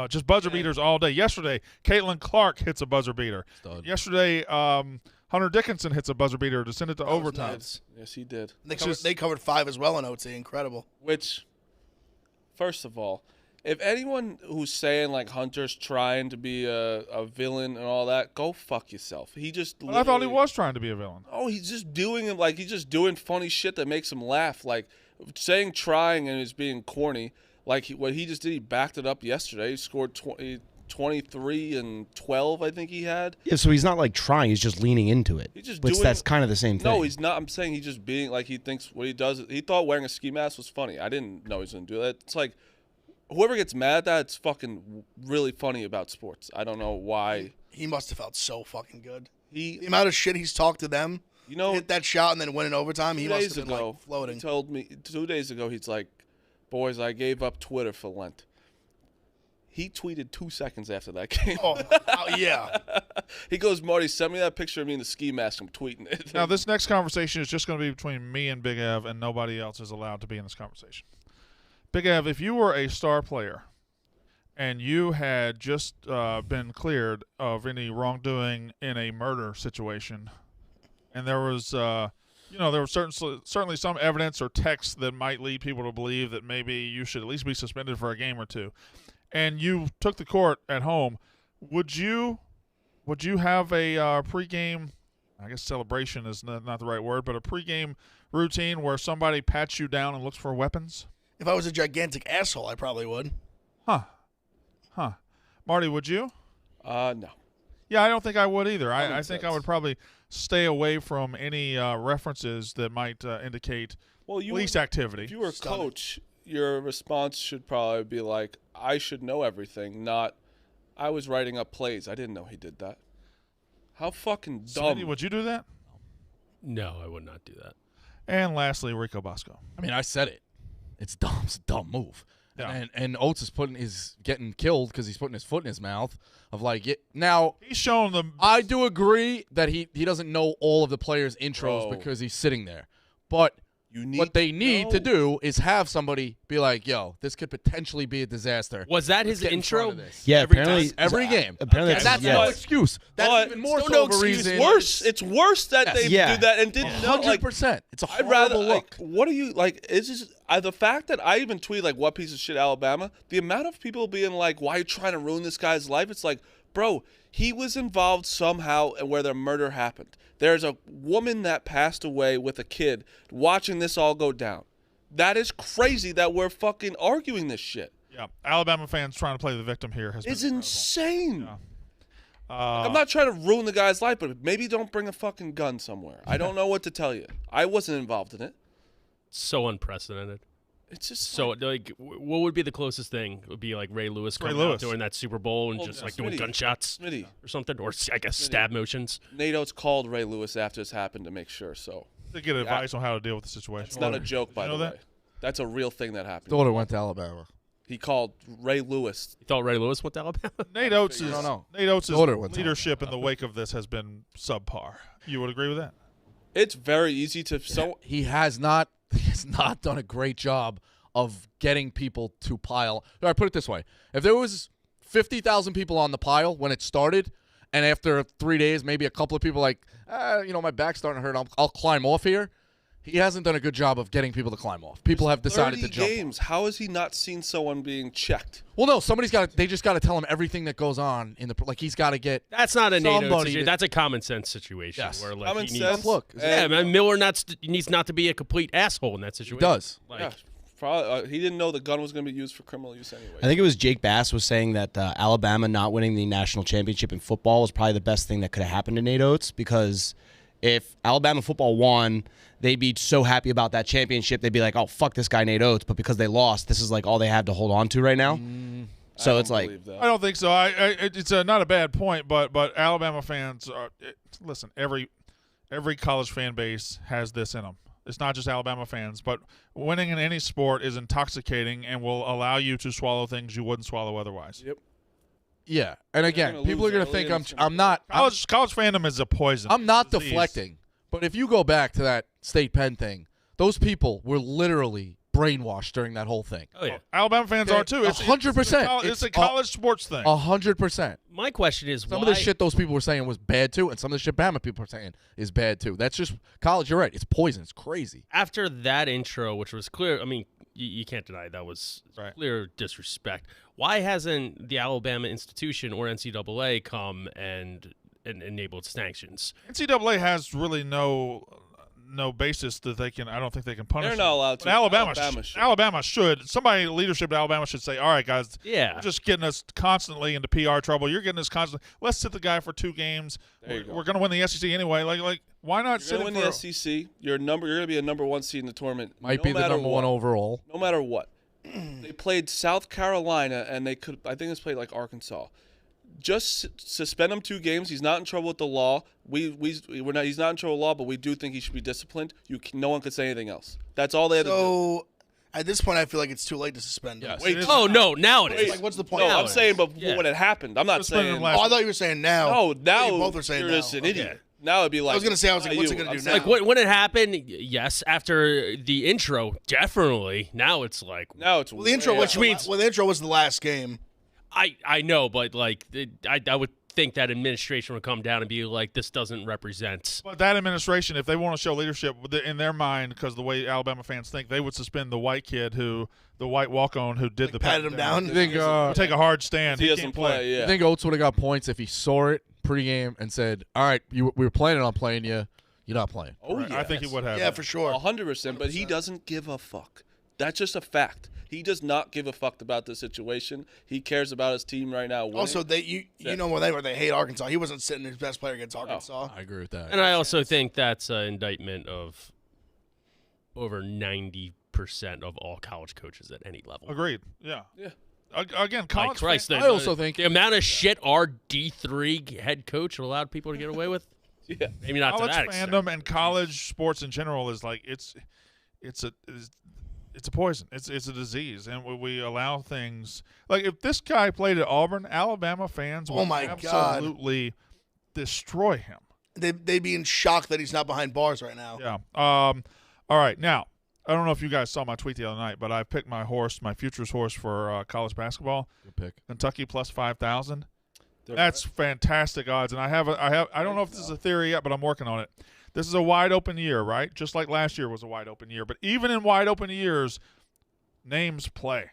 Just buzzer beaters all day. Yesterday, Caitlin Clark hits a buzzer beater.
Stud.
Yesterday, Hunter Dickinson hits a buzzer beater to send it to overtime.
Yes, he did.
They covered 5 as well in OT. Incredible.
Which, first of all, if anyone who's saying like Hunter's trying to be a villain and all that, go fuck yourself. He just.
But I thought he was trying to be a villain.
Oh, he's just doing it like he's just doing funny shit that makes him laugh. Like saying trying and is being corny. Like what he just did, he backed it up yesterday. He scored 23 and 12, I think he had.
Yeah, so he's not like trying; he's just leaning into it.
He's just
Which
doing.
that's kind of the same thing.
No, he's not. I'm saying he's just being like he thinks what he does. He thought wearing a ski mask was funny. I didn't know he was gonna do that. It's like whoever gets mad at that, it's fucking really funny about sports. I don't know why.
He must have felt so fucking good.
The
amount of shit he's talked to them.
You know,
hit that shot and then win in overtime. He must have been
ago,
like floating.
He told me 2 days ago. He's like, "Boys, I gave up Twitter for Lent." He tweeted 2 seconds after that game.
Oh, yeah.
He goes, "Marty, send me that picture of me in the ski mask. I'm tweeting it."
Now, this next conversation is just going to be between me and Big Ev, and nobody else is allowed to be in this conversation. Big Ev, if you were a star player and you had just been cleared of any wrongdoing in a murder situation, and there was, there was certainly some evidence or text that might lead people to believe that maybe you should at least be suspended for a game or two, and you took the court at home, would you have a pregame, I guess celebration is not the right word, but a pregame routine where somebody pats you down and looks for weapons?
If I was a gigantic asshole, I probably would.
Huh. Marty, would you?
No.
Yeah, I don't think I would either. I think I would probably stay away from any references that might indicate police activity.
If you were a coach, your response should probably be like, "I should know everything," not, "I was writing up plays. I didn't know he did that." How fucking dumb.
Smitty, would you do that?
No, I would not do that.
And lastly, Rico Bosco.
I mean, I said it. It's dumb. It's a dumb move.
Yeah.
And Oates is getting killed because he's putting his foot in his mouth of like it. Now
He's shown them.
I do agree that he doesn't know all of the players' intros
Bro.
because he's sitting there. But What they need to do is have somebody be like, "Yo, this could potentially be a disaster."
Was that
Let's
his
get in front
intro?
of this.
Yeah,
every
apparently
game.
Apparently,
And that's
yeah.
no excuse. That's
But
even more
still
so
no
of a
excuse.
reason.
It's worse that they
Yeah.
do that and didn't know. Like,
100%. It's a
I'd
horrible
rather
look.
what are you like? It's just the fact that I even tweet like, "What piece of shit, Alabama?" The amount of people being like, "Why are you trying to ruin this guy's life?" It's like, bro, he was involved somehow where the murder happened. There's a woman that passed away with a kid watching this all go down. That is crazy that we're fucking arguing this shit.
Yeah, Alabama fans trying to play the victim here has
It's
been
insane.
Yeah.
I'm not trying to ruin the guy's life, but maybe don't bring a fucking gun somewhere. I don't know what to tell you. I wasn't involved in it.
So unprecedented.
It's just
So, like, what would be the closest thing? It would be like Ray Lewis coming out
Lewis.
during that Super Bowl and
Well,
just
yeah.
like doing
Smitty.
gunshots
Smitty.
or something, or I guess stab motions.
Nate Oates called Ray Lewis after this happened to make sure. So
to get advice on how to deal with the situation.
it's not a joke, by
you know
the
that?
way. That's a real thing that happened.
Daughter went to Alabama.
He called Ray Lewis.
You thought Ray Lewis went to Alabama?
Nate Oates'
I don't know.
Nate Oates'
Daughter went to
leadership in the wake of this has been subpar. You would agree with that?
It's very easy to
He has not done a great job of getting people to pile. All right, put it this way. If there was 50,000 people on the pile when it started, and after 3 days, maybe a couple of people like, my back's starting to hurt, I'll climb off here. He hasn't done a good job of getting people to climb off. People have decided
30
to jump.
games. How has he not seen someone being checked?
Well, no, they just got to tell him everything that goes on in the like he's got to get.
That's not a NATO
Somebody
situation.
to-
That's a common sense situation.
Yes.
Where like
Common
he
sense.
needs,
Look,
yeah, man, Miller needs not to be a complete asshole in that
He
situation.
does.
Like,
Yeah, probably. He didn't know the gun was going to be used for criminal use anyway.
I think it was Jake Bass was saying that Alabama not winning the national championship in football was probably the best thing that could have happened to Nate Oates, because if Alabama football won, they'd be so happy about that championship. They'd be like, "Oh, fuck this guy Nate Oates," but because they lost, this is like all they have to hold on to right now. So it's like,
I don't think so. It's not a bad point, but Alabama fans are listen. Every college fan base has this in them. It's not just Alabama fans, but winning in any sport is intoxicating and will allow you to swallow things you wouldn't swallow otherwise.
Yep.
Yeah, and again,
gonna
people are
lose
going to
early
think
and
I'm
it's gonna
I'm not
College fandom is a poison.
I'm not
Disease.
deflecting. But if you go back to that State Penn thing, those people were literally brainwashed during that whole thing.
oh yeah.
Alabama fans are too. It's
100%.
It's a college sports thing.
100%.
My question is,
Some
why?
of the shit those people were saying was bad too, and some of the shit Bama people are saying is bad too. That's just college. You're right. It's poison. It's crazy.
After that intro, which was clear, I mean, you can't deny that was
Right.
clear disrespect. Why hasn't the Alabama institution or NCAA come and enabled sanctions?
NCAA has really no basis that they can. I don't think they can punish.
They're not
them.
allowed
But
to.
Alabama should. Somebody in leadership at Alabama should say, "All right, guys,
Yeah.
you're just getting us constantly into PR trouble. You're getting us constantly. Let's sit the guy for 2 games.
There you go.
We're going to win the SEC anyway. Like, why not
You're
sit
going to
him
win
for
the SEC. You're going to be a number 1 seed in the tournament.
Might
no
be the
matter
number
what.
1 overall.
No matter what. They played South Carolina, and they could. I think it's played like Arkansas. Just suspend him 2 games. He's not in trouble with the law. We're not. He's not in trouble with the law, but we do think he should be disciplined. No one could say anything else. That's all they had to do.
So at this point, I feel like it's too late to suspend him.
Yes.
Wait,
Oh no, now it is.
Like, what's the point?
No,
now?
I'm saying, but
Yeah.
when it happened, I'm not
Suspended
saying.
him last
Oh, I thought you were saying now.
No, now
You both are saying
you're
now.
just an
Okay.
idiot. Now it'd be like.
I was gonna say, what's he
you.
gonna
I'm
do
saying-
now?
Like when it happened, yes. After the intro, definitely. Now it's like
Now it's.
Well, the intro,
way
was
out.
the intro was the last game.
I know, but like I would think that administration would come down and be like, this doesn't represent.
But that administration, if they want to show leadership in their mind, because the way Alabama fans think, they would suspend the white kid the white walk-on who did the
patted him down?
You think,
Would take a hard stand.
He
He
doesn't
can't
play.
you
Yeah.
think Oates would have got points if he saw it pregame and said, "All right, we were planning on playing you. You're not playing."
Oh
Right,
yeah.
I think he would have.
Yeah, for sure.
100%. But he doesn't give a fuck. That's just a fact. He does not give a fuck about the situation. He cares about his team right now. winning.
Also, you know where they hate Arkansas. He wasn't sitting his best player against Arkansas.
I agree with that.
And I also think that's an indictment of over 90% of all college coaches at any level.
Agreed. Yeah.
Yeah.
Again,
Like
college
Christ,
fans-
I also think-
the amount of shit our D3 head coach allowed people to get away with.
Yeah.
Maybe not to
college
that extent.
fandom and college sports in general is like it's a poison. It's a disease, and we allow things like if this guy played at Auburn, Alabama fans would
my God.
absolutely destroy him.
They'd be in shock that he's not behind bars right now.
Yeah. All right. Now, I don't know if you guys saw my tweet the other night, but I picked my futures horse for college basketball.
Good pick.
Kentucky plus 5,000. That's fantastic odds, and I don't know if this is a theory yet, but I'm working on it. This is a wide open year, right? Just like last year was a wide open year. But even in wide open years, names play.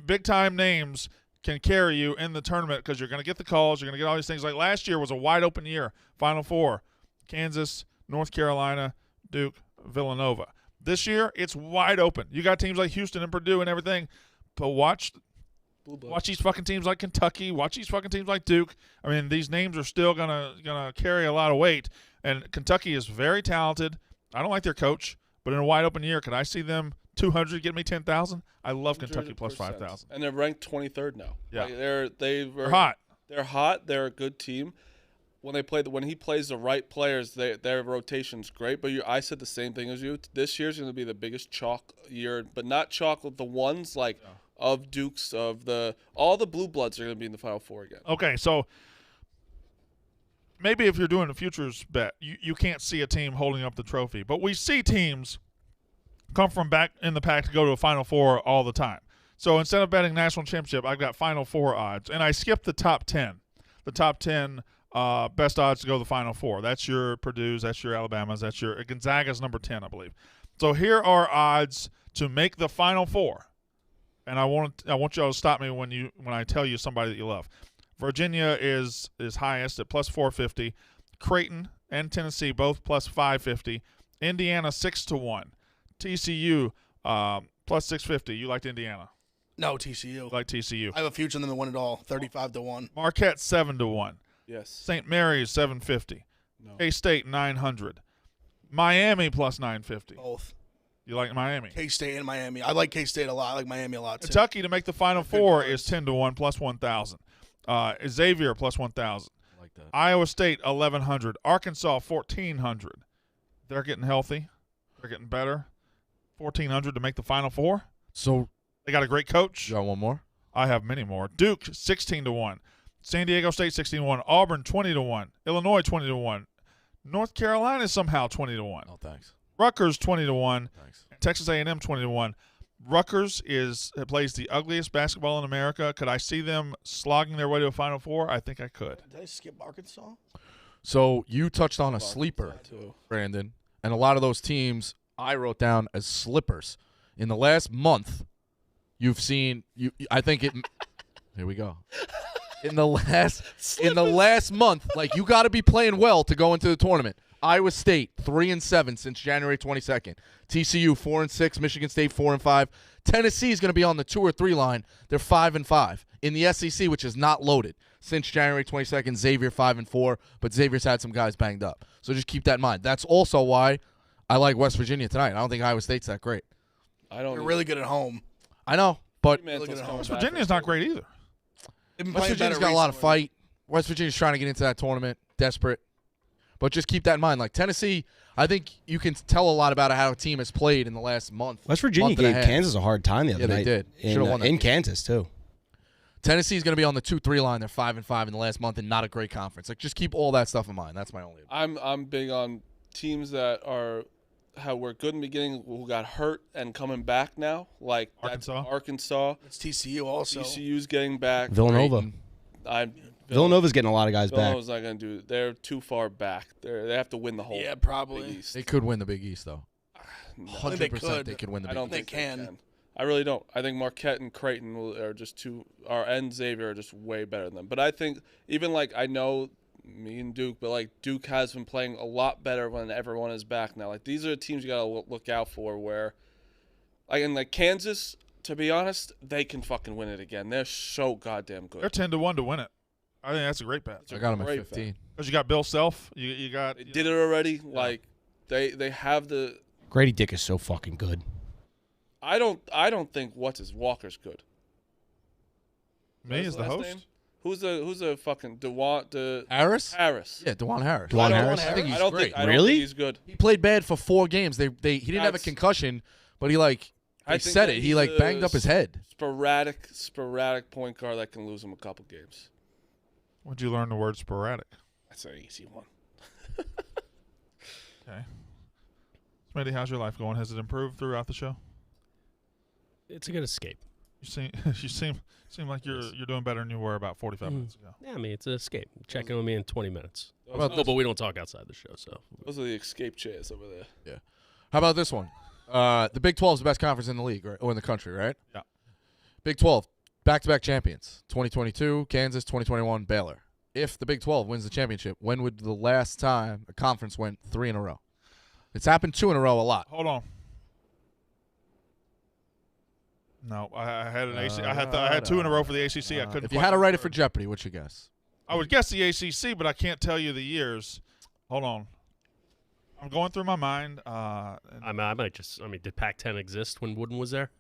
Big time names can carry you in the tournament because you're going to get the calls. You're going to get all these things. Like last year was a wide open year. Final Four: Kansas, North Carolina, Duke, Villanova. This year it's wide open. You got teams like Houston and Purdue and everything, but watch these fucking teams like Kentucky. Watch these fucking teams like Duke. I mean, these names are still gonna carry a lot of weight. And Kentucky is very talented. I don't like their coach, but in a wide open year, could I see them 200 get me 10,000? I love Kentucky plus 5,000.
And they're ranked 23rd now.
Yeah,
like they're
hot.
They're hot. They're a good team. When he plays the right players, their rotation's great. But I said the same thing as you. This year's going to be the biggest chalk year, but not chalk with the ones like of Dukes all the blue bloods are going to be in the Final Four again.
Okay, so maybe if you're doing a futures bet, you can't see a team holding up the trophy, but we see teams come from back in the pack to go to a Final Four all the time. So instead of betting national championship, I've got Final Four odds, and I skipped the top 10. The top 10 best odds to go to the Final Four. That's your Purdue's, that's your Alabama's, that's your Gonzaga's number 10, I believe. So here are odds to make the Final Four, and I want y'all to stop me when I tell you somebody that you love. Virginia is highest at plus 450. Creighton and Tennessee both plus 550. Indiana 6-1. TCU plus 650. You liked Indiana?
No, TCU.
You like TCU?
I have a future in them to win it all, 35-1.
Marquette 7-1.
Yes.
St. Mary's 750.
No.
K-State 900. Miami plus 950.
Both.
You like Miami?
K-State and Miami. I like K-State a lot. I like Miami a lot too.
Kentucky to make the Final Four is 10-1 plus 1,000. Xavier plus 1,000.
I like that.
Iowa State 1,100. Arkansas 1,400. They're getting healthy. They're getting better. 1,400 to make the Final Four.
So
They got a great coach.
you got one more?
I have many more. Duke 16-1. San Diego State 16-1. Auburn 20-1. Illinois 20-1. North Carolina somehow 20-1.
No, thanks.
Rutgers 20-1.
Thanks.
Texas A&M 20-1. Rutgers plays the ugliest basketball in America. Could I see them slogging their way to a Final Four? I think I could.
Did I skip Arkansas?
So you touched on a sleeper, Brandon, and a lot of those teams I wrote down as slippers. In the last month, you've seen I think it. Here we go. In the last month, like you got to be playing well to go into the tournament. Iowa State 3-7 since January 22nd. TCU 4-6. Michigan State 4-5. Tennessee is going to be on the 2 or 3 line. They're 5-5 in the SEC, which is not loaded since January 22nd. Xavier 5-4, but Xavier's had some guys banged up. So just keep that in mind. That's also why I like West Virginia tonight. I don't think Iowa State's that great.
They're really good at home.
I know, but
West Virginia's not great either.
West Virginia's got a lot of fight. West Virginia's trying to get into that tournament, desperate. But just keep that in mind. Like Tennessee, I think you can tell a lot about how a team has played in the last month.
West Virginia
month and a
gave
half.
Kansas a hard time the other night.
Yeah, they did. Should have won that
in
game.
Kansas too.
Tennessee's going to be on the 2-3 line. They're 5-5 in the last month and not a great conference. Like just keep all that stuff in mind. That's my only.
I'm big on teams that were good in the beginning who got hurt and coming back now. Like Arkansas.
It's TCU also.
TCU's getting back.
Villanova. Villanova's getting a lot of guys back.
Villanova's not going to do. They're too far back. They have to win the whole.
Yeah, probably.
Big East.
They could win the Big East though.
No.
100% they could win the
I
Big
don't
East.
think
They can.
I really don't. I think Marquette and Creighton are just and Xavier are just way better than them. But I think even like I know me and Duke, but like Duke has been playing a lot better when everyone is back now. Like these are the teams you got to look out for. Where, like in like Kansas, to be honest, they can fucking win it again. They're so goddamn good.
They're 10-1 to win it. I think that's a great bet.
I got them at
Great
15.
Because you got Bill Self. You got.
They did it already. Like they have the.
Grady Dick is so fucking good.
I don't think Walker's good.
Me as the
last
host.
name? Who's the fucking
Harris?
Harris?
Yeah, DeJuan Harris.
DeJuan Harris?
I think he's
I don't
great.
think, I don't
Really?
think he's good.
He played bad for 4 games. He didn't have a
That's-
concussion, but he
I think
said
that
it. He
he's
like banged up his head.
Sporadic point guard that can lose him a couple games.
When'd you learn the word sporadic?
That's an easy one.
Okay. Smitty, how's your life going? Has it improved throughout the show?
It's a good escape.
You seem like you're doing better than you were about 45 minutes ago.
Yeah, I mean, it's an escape. Check in with me in 20 minutes.
Those
But we don't talk outside the show, so.
are the escape chairs over there.
Yeah. How about this one? The Big 12 is the best conference in the league, right? Or in the country, right?
Yeah.
Big 12, back-to-back champions. 2022, Kansas, 2021, Baylor. If the Big 12 wins the championship, when would the last time a conference went 3 in a row? It's happened 2 in a row a lot.
Hold on. No, I had an AC. I had 2 in a row for the ACC. I couldn't.
If you had to write it for Jeopardy, what'd you guess?
I would guess the ACC, but I can't tell you the years. Hold on. I'm going through my mind.
I might just. I mean, did Pac-10 exist when Wooden was there?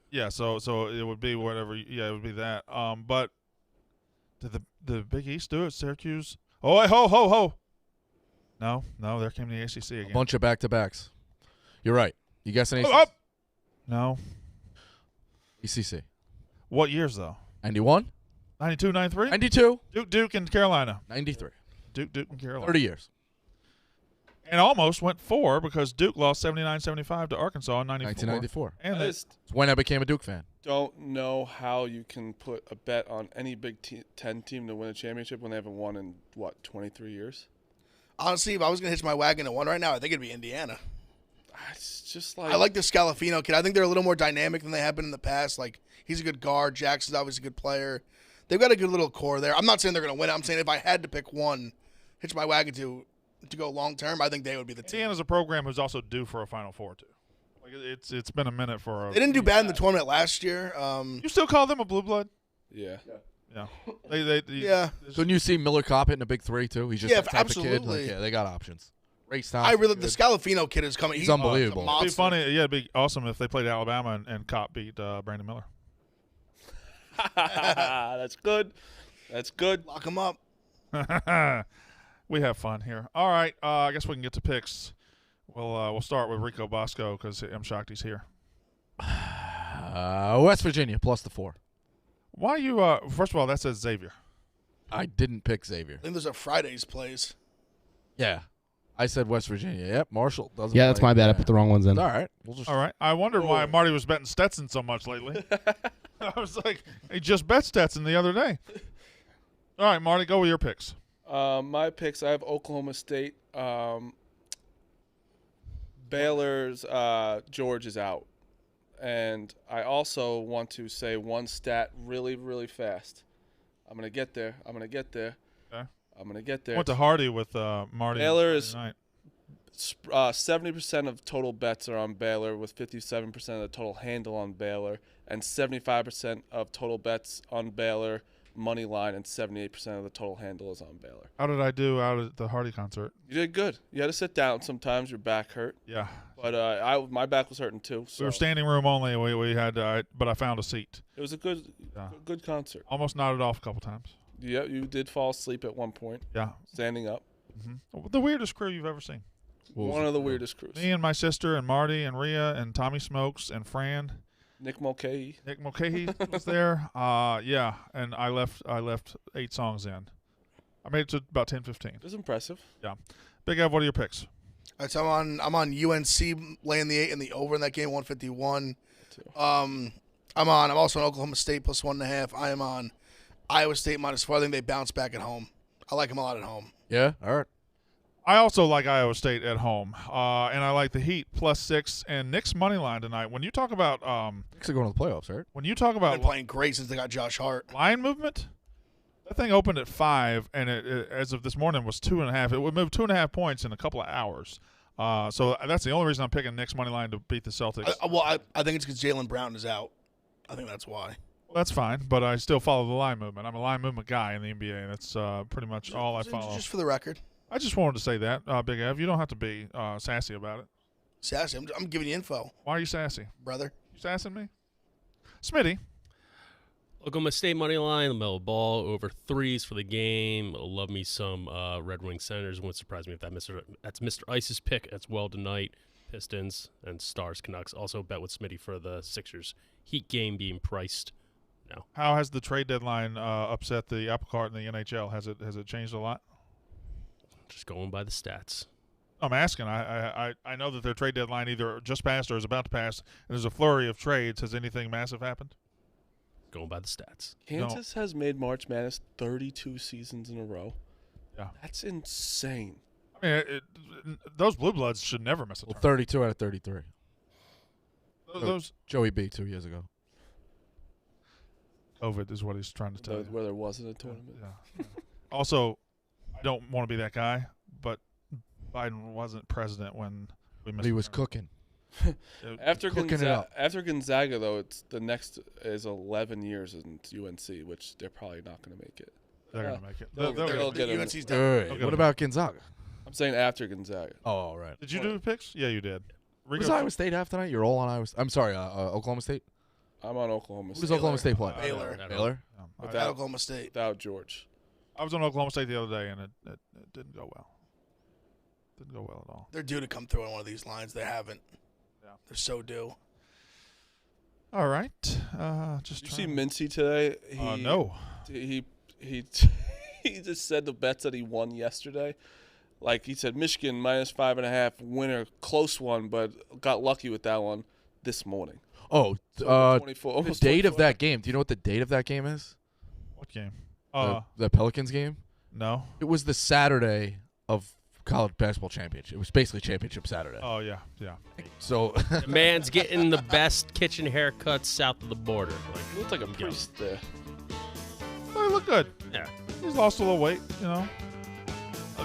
Yeah, so it would be whatever. Yeah, it would be that. But did the Big East do it? Syracuse. Oh, wait, ho. No, there came the ACC again.
A bunch of back-to-backs. You're right. You guessing ACC?
Up. No.
ACC.
What years though?
91?
92, 93?
92?
Duke and Carolina.
93.
Duke and Carolina.
30 years.
And almost went 4 because Duke lost 79-75 to Arkansas in 94.
1994.
And
I
they,
just
It's when I became a Duke fan.
don't know how you can put a bet on any Big Ten team to win a championship when they haven't won in, 23 years?
Honestly, if I was going to hitch my wagon to one right now, I think it'd be Indiana.
It's just like
I like the Scalafino kid. I think they're a little more dynamic than they have been in the past. Like, he's a good guard. Jackson's obviously a good player. They've got a good little core there. I'm not saying they're going to win. I'm saying if I had to pick one, hitch my wagon to go long term, I think they would be the team.
Indiana's a program who's also due for a Final Four too. Like it's been a minute for.
They didn't do bad in the tournament last year.
You still call them a blue blood?
yeah.
Yeah. They
Yeah.
Couldn't you see Miller Kopp hitting a big 3 too? He's just
Yeah,
that type of kid.
absolutely.
Like, yeah, they got options. Race time.
I really the Scalafino kid is coming.
He's unbelievable.
he's a
It'd be
monster.
funny. Yeah, it'd be awesome if they played Alabama and Kopp beat Brandon Miller.
That's good. That's good.
Lock him up.
We have fun here. All right, I guess we can get to picks. We'll start with Rico Bosco because I'm shocked he's here.
West Virginia plus the 4.
Why you? First of all, that says Xavier.
I didn't pick Xavier.
I think there's a Fridays plays.
Yeah. I said West Virginia. Yep, Marshall doesn't
Yeah, that's
play.
my bad. I
Yeah.
put the wrong ones in.
All right. We'll just
All right. I wondered why Marty was betting Stetson so much lately. I was like, he just bet Stetson the other day. All right, Marty, go with your picks.
My picks, I have Oklahoma State. Baylor's George is out. And I also want to say one stat really, really fast. I'm going to get there.
Okay.
I'm going to get there.
Went to Hardy with Marty.
Baylor
Friday
is-
night.
70% of total bets are on Baylor, with 57% of the total handle on Baylor, and 75% of total bets on Baylor money line, and 78% of the total handle is on Baylor.
How did I do out at the Hardy concert?
You did good. You had to sit down sometimes. Your back hurt,
Yeah.
but my back was hurting too. So
We were standing room only. We had, but I found a seat.
it was a good concert.
Almost nodded off a couple times.
Yeah, you did fall asleep at one point,
Yeah.
standing up.
The weirdest crew you've ever seen.
One of the weirdest crews.
Me and my sister and Marty and Rhea and Tommy Smokes and Fran.
Nick Mulcahy.
Nick Mulcahy was there. Yeah, and I left 8 songs in. I made it to about 10-15.
It was impressive.
Yeah. Big Ev, what are your picks?
All right, so I'm on UNC laying the 8 and the over in that game, 151. I'm also on Oklahoma State plus 1.5. I am on Iowa State -4. I think they bounce back at home. I like them a lot at home.
Yeah, all right.
I also like Iowa State at home, and I like the Heat +6 and Knicks money line tonight. When you talk about
Knicks are going to the playoffs, right?
when you talk
They've
about
been playing great since they got Josh Hart.
line movement, that thing opened at 5, and it as of this morning was 2.5. It would move 2.5 points in a couple of hours. So that's the only reason I'm picking Knicks money line to beat the Celtics.
I think it's because Jaylen Brown is out. I think that's why.
Well, that's fine, but I still follow the line movement. I'm a line movement guy in the NBA. That's pretty much all I follow.
Just for the record.
I just wanted to say that, Big Ev. You don't have to be sassy about it.
Sassy, I'm giving you info,
Why are you sassy?
brother.
You sassing me? Smitty.
Oklahoma State money line, LaMelo Ball over 3s for the game. Love me some Red Wing Senators. Wouldn't surprise me if that's Mr. Ice's pick as well tonight. Pistons and Stars Canucks. Also bet with Smitty for the Sixers Heat game being priced now.
How has the trade deadline upset the apple cart in the NHL? Has it changed a lot?
Just going by the stats.
I'm asking. I know that their trade deadline either just passed or is about to pass, and there's a flurry of trades. Has anything massive happened?
Going by the stats.
Kansas has made March Madness 32 seasons in a row.
Yeah.
That's insane.
I mean, those Blue Bloods should never miss a
Well,
tournament.
32 out of 33.
Those
Joey B 2 years ago.
COVID is what he's trying to tell you.
Where there wasn't a tournament.
Yeah. Also, I don't want to be that guy, but Biden wasn't president when we missed.
He
the
was
tournament.
cooking.
After
Cooking it up.
After Gonzaga, though, it's the next is 11 years in UNC, which they're probably not going to make it.
They're gonna make it.
they'll
They'll
get him.
UNC's
Wait,
done.
wait, wait.
Okay.
What about Gonzaga?
I'm saying after Gonzaga.
Oh, all right.
Did you do picks? Yeah, you did.
What does Iowa State have tonight? You're all on Iowa State. I'm sorry, Oklahoma State?
I'm on Oklahoma
Who
State
does Oklahoma State play?
Baylor.
Baylor?
At Oklahoma State.
without George.
I was on Oklahoma State the other day, and it didn't go well. Didn't go well at all.
They're due to come through on one of these lines. They haven't.
Yeah.
They're so due.
All right. Just
Did you see
trying-
Mincy today?
no.
He he just said the bets that he won yesterday. Like he said, Michigan -5.5 winner, close one, but got lucky with that one this morning.
Oh,
So 24,
the
almost
date of
24.
that game. Do you know what the date of that game is?
What game?
The Pelicans game?
No.
It was the Saturday of college basketball championship. It was basically championship Saturday.
Oh yeah.
So
The man's getting the best kitchen haircuts south of the border.
He looked like a priest there.
Well, he looked good.
Yeah.
He's lost a little weight, you know.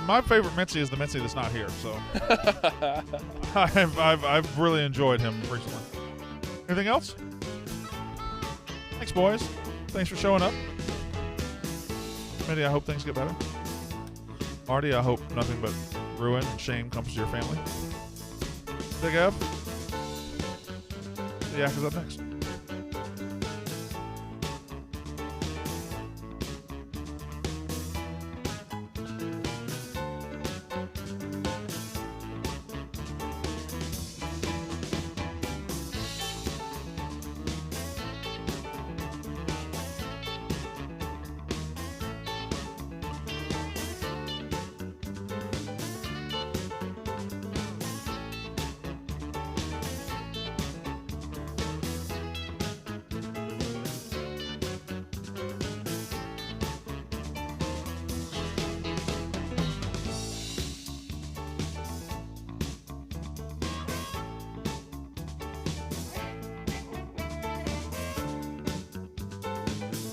My favorite Mincy is the Mincy that's not here, so I've really enjoyed him recently. Anything else? Thanks, boys. Thanks for showing up. Smitty, I hope things get better. Marty, I hope nothing but ruin and shame comes to your family. Big F. The Yak is up next.